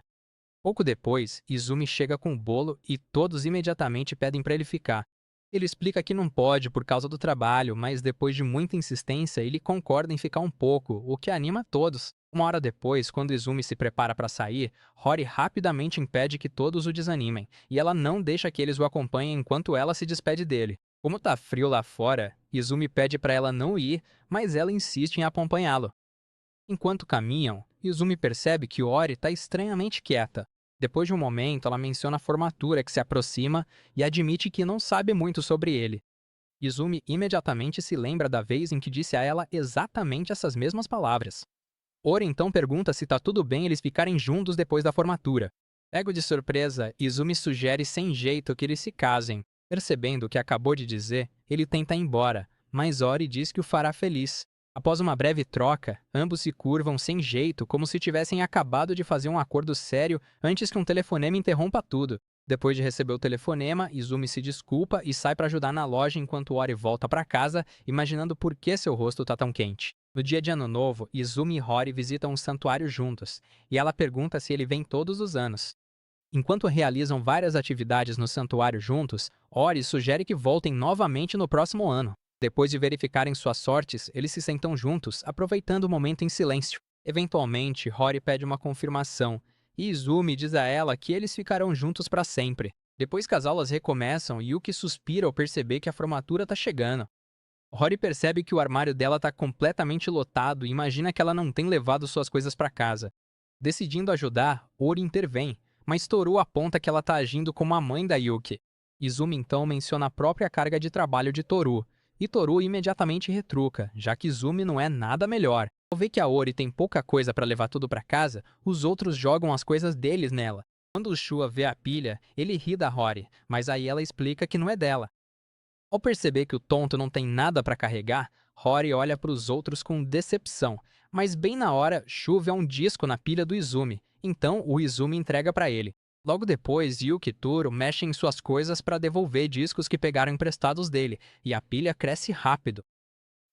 Pouco depois, Izumi chega com o bolo e todos imediatamente pedem para ele ficar. Ele explica que não pode por causa do trabalho, mas depois de muita insistência, ele concorda em ficar um pouco, o que anima todos. Uma hora depois, quando Izumi se prepara para sair, Hori rapidamente impede que todos o desanimem, e ela não deixa que eles o acompanhem enquanto ela se despede dele. Como tá frio lá fora, Izumi pede para ela não ir, mas ela insiste em acompanhá-lo. Enquanto caminham, Izumi percebe que Ori está estranhamente quieta. Depois de um momento, ela menciona a formatura que se aproxima e admite que não sabe muito sobre ele. Izumi imediatamente se lembra da vez em que disse a ela exatamente essas mesmas palavras. Ori então pergunta se tá tudo bem eles ficarem juntos depois da formatura. Pego de surpresa, Izumi sugere sem jeito que eles se casem. Percebendo o que acabou de dizer, ele tenta ir embora, mas Ori diz que o fará feliz. Após uma breve troca, ambos se curvam sem jeito, como se tivessem acabado de fazer um acordo sério antes que um telefonema interrompa tudo. Depois de receber o telefonema, Izumi se desculpa e sai para ajudar na loja enquanto Ori volta para casa, imaginando por que seu rosto tá tão quente. No dia de Ano Novo, Izumi e Hori visitam um santuário juntos, e ela pergunta se ele vem todos os anos. Enquanto realizam várias atividades no santuário juntos, Ori sugere que voltem novamente no próximo ano. Depois de verificarem suas sortes, eles se sentam juntos, aproveitando o momento em silêncio. Eventualmente, Hori pede uma confirmação, e Izumi diz a ela que eles ficarão juntos para sempre. Depois que as aulas recomeçam, Yuki suspira ao perceber que a formatura está chegando. Hori percebe que o armário dela está completamente lotado e imagina que ela não tem levado suas coisas para casa. Decidindo ajudar, Ori intervém, mas Toru aponta que ela está agindo como a mãe da Yuki. Izumi então menciona a própria carga de trabalho de Toru, e Toru imediatamente retruca, já que Izumi não é nada melhor. Ao ver que a Ori tem pouca coisa para levar tudo para casa, os outros jogam as coisas deles nela. Quando o Shua vê a pilha, ele ri da Hori, mas aí ela explica que não é dela. Ao perceber que o tonto não tem nada para carregar, Hori olha para os outros com decepção, mas bem na hora, Shu vê um disco na pilha do Izumi, então o Izumi entrega para ele. Logo depois, Yuki e Toro mexem em suas coisas para devolver discos que pegaram emprestados dele, e a pilha cresce rápido.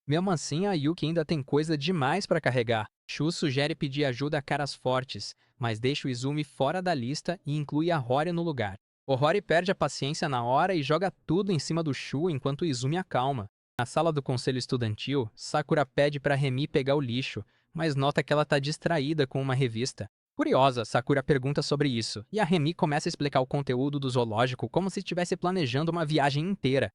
Mesmo assim, a Yuki ainda tem coisa demais para carregar. Shu sugere pedir ajuda a caras fortes, mas deixa o Izumi fora da lista e inclui a Hori no lugar. O Rory perde a paciência na hora e joga tudo em cima do Shu enquanto Izumi acalma. Na sala do conselho estudantil, Sakura pede para Remi pegar o lixo, mas nota que ela está distraída com uma revista. Curiosa, Sakura pergunta sobre isso, e a Remi começa a explicar o conteúdo do zoológico como se estivesse planejando uma viagem inteira.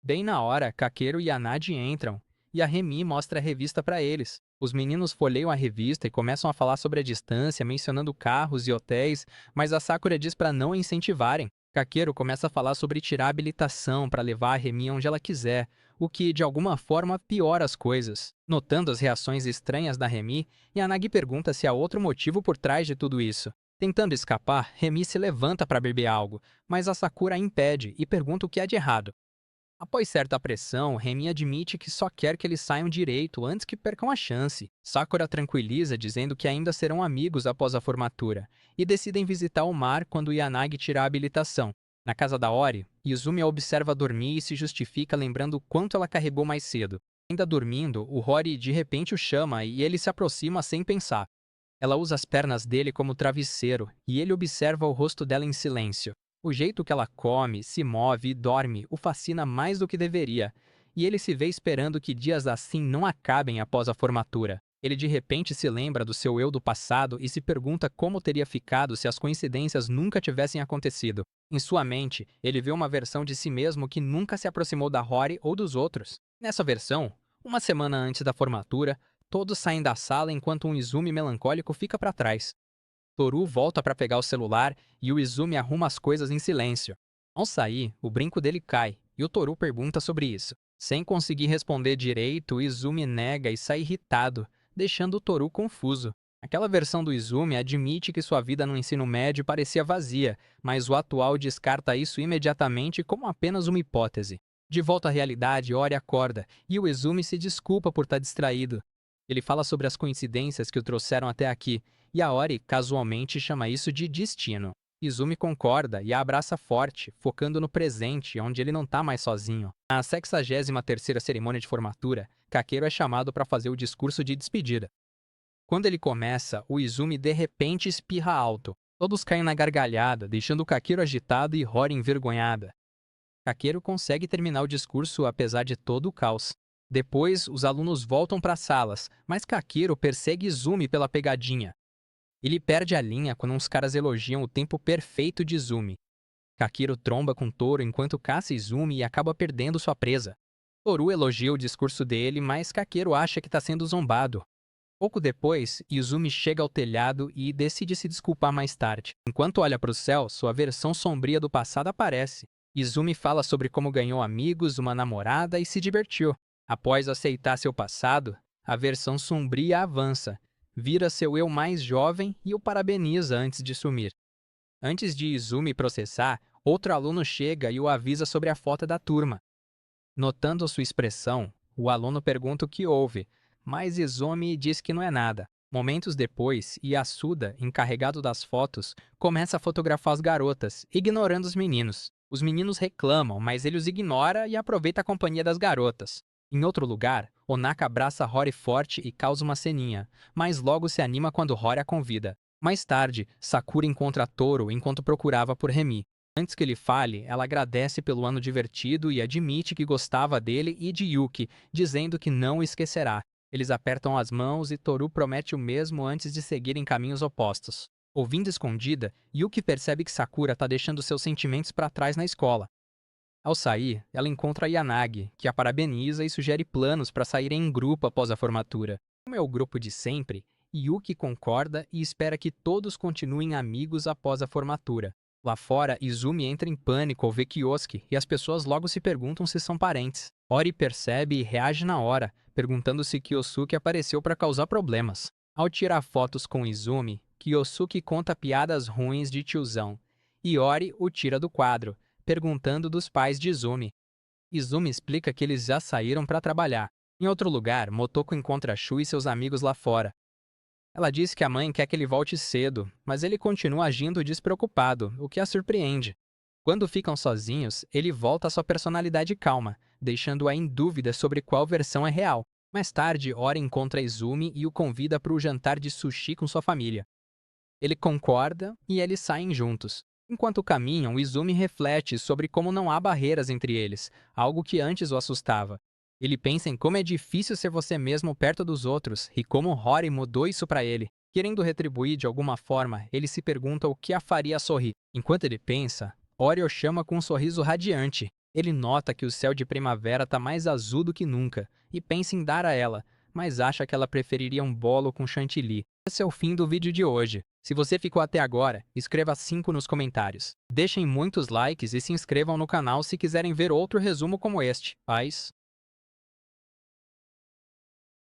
Bem na hora, Kakeru e Anadi entram, e a Remi mostra a revista para eles. Os meninos folheiam a revista e começam a falar sobre a distância, mencionando carros e hotéis, mas a Sakura diz para não incentivarem. Kakeru começa a falar sobre tirar a habilitação para levar a Remi onde ela quiser, o que, de alguma forma, piora as coisas. Notando as reações estranhas da Remi, Yanagi pergunta se há outro motivo por trás de tudo isso. Tentando escapar, Remi se levanta para beber algo, mas a Sakura a impede e pergunta o que há de errado. Após certa pressão, Remy admite que só quer que eles saiam direito antes que percam a chance. Sakura tranquiliza dizendo que ainda serão amigos após a formatura, e decidem visitar o mar quando Yanagi tira a habilitação. Na casa da Ori, Izumi a observa dormir e se justifica lembrando o quanto ela carregou mais cedo. Ainda dormindo, o Rory de repente o chama e ele se aproxima sem pensar. Ela usa as pernas dele como travesseiro, e ele observa o rosto dela em silêncio. O jeito que ela come, se move e dorme o fascina mais do que deveria, e ele se vê esperando que dias assim não acabem após a formatura. Ele de repente se lembra do seu eu do passado e se pergunta como teria ficado se as coincidências nunca tivessem acontecido. Em sua mente, ele vê uma versão de si mesmo que nunca se aproximou da Rory ou dos outros. Nessa versão, uma semana antes da formatura, todos saem da sala enquanto um Izumi melancólico fica para trás. Toru volta para pegar o celular e o Izumi arruma as coisas em silêncio. Ao sair, o brinco dele cai e o Toru pergunta sobre isso. Sem conseguir responder direito, o Izumi nega e sai irritado, deixando o Toru confuso. Aquela versão do Izumi admite que sua vida no ensino médio parecia vazia, mas o atual descarta isso imediatamente como apenas uma hipótese. De volta à realidade, Ori acorda e o Izumi se desculpa por estar distraído. Ele fala sobre as coincidências que o trouxeram até aqui, e a Ori casualmente chama isso de destino. Izumi concorda e a abraça forte, focando no presente, onde ele não está mais sozinho. Na 63ª cerimônia de formatura, Kakeru é chamado para fazer o discurso de despedida. Quando ele começa, o Izumi de repente espirra alto. Todos caem na gargalhada, deixando Kakeru agitado e Rory envergonhada. Kakeru consegue terminar o discurso apesar de todo o caos. Depois, os alunos voltam para as salas, mas Kakeru persegue Izumi pela pegadinha. Ele perde a linha quando uns caras elogiam o tempo perfeito de Izumi. Kakeru tromba com Toru enquanto caça Izumi e acaba perdendo sua presa. Toru elogia o discurso dele, mas Kakeru acha que está sendo zombado. Pouco depois, Izumi chega ao telhado e decide se desculpar mais tarde. Enquanto olha para o céu, sua versão sombria do passado aparece. Izumi fala sobre como ganhou amigos, uma namorada e se divertiu. Após aceitar seu passado, a versão sombria avança, vira seu eu mais jovem e o parabeniza antes de sumir. Antes de Izumi processar, outro aluno chega e o avisa sobre a foto da turma. Notando sua expressão, o aluno pergunta o que houve, mas Izumi diz que não é nada. Momentos depois, Yasuda, encarregado das fotos, começa a fotografar as garotas, ignorando os meninos. Os meninos reclamam, mas ele os ignora e aproveita a companhia das garotas. Em outro lugar, Onaka abraça Rory forte e causa uma ceninha, mas logo se anima quando Rory a convida. Mais tarde, Sakura encontra Toru enquanto procurava por Remi. Antes que ele fale, ela agradece pelo ano divertido e admite que gostava dele e de Yuki, dizendo que não o esquecerá. Eles apertam as mãos e Toru promete o mesmo antes de seguirem caminhos opostos. Ouvindo escondida, Yuki percebe que Sakura está deixando seus sentimentos para trás na escola. Ao sair, ela encontra Yanagi, que a parabeniza e sugere planos para saírem em grupo após a formatura. Como é o grupo de sempre, Yuki concorda e espera que todos continuem amigos após a formatura. Lá fora, Izumi entra em pânico ao ver Kyosuke e as pessoas logo se perguntam se são parentes. Ori percebe e reage na hora, perguntando se Kyosuke apareceu para causar problemas. Ao tirar fotos com Izumi, Kyosuke conta piadas ruins de tiozão, e Ori o tira do quadro, perguntando dos pais de Izumi. Izumi explica que eles já saíram para trabalhar. Em outro lugar, Motoko encontra Shu e seus amigos lá fora. Ela diz que a mãe quer que ele volte cedo, mas ele continua agindo despreocupado, o que a surpreende. Quando ficam sozinhos, ele volta à sua personalidade calma, deixando-a em dúvida sobre qual versão é real. Mais tarde, Ori encontra Izumi e o convida para o jantar de sushi com sua família. Ele concorda e eles saem juntos. Enquanto caminham, Izumi reflete sobre como não há barreiras entre eles, algo que antes o assustava. Ele pensa em como é difícil ser você mesmo perto dos outros e como Rory mudou isso para ele. Querendo retribuir de alguma forma, ele se pergunta o que a faria sorrir. Enquanto ele pensa, Ori o chama com um sorriso radiante. Ele nota que o céu de primavera está mais azul do que nunca e pensa em dar a ela, mas acha que ela preferiria um bolo com chantilly. Esse é o fim do vídeo de hoje. Se você ficou até agora, escreva 5 nos comentários. Deixem muitos likes e se inscrevam no canal se quiserem ver outro resumo como este. Paz!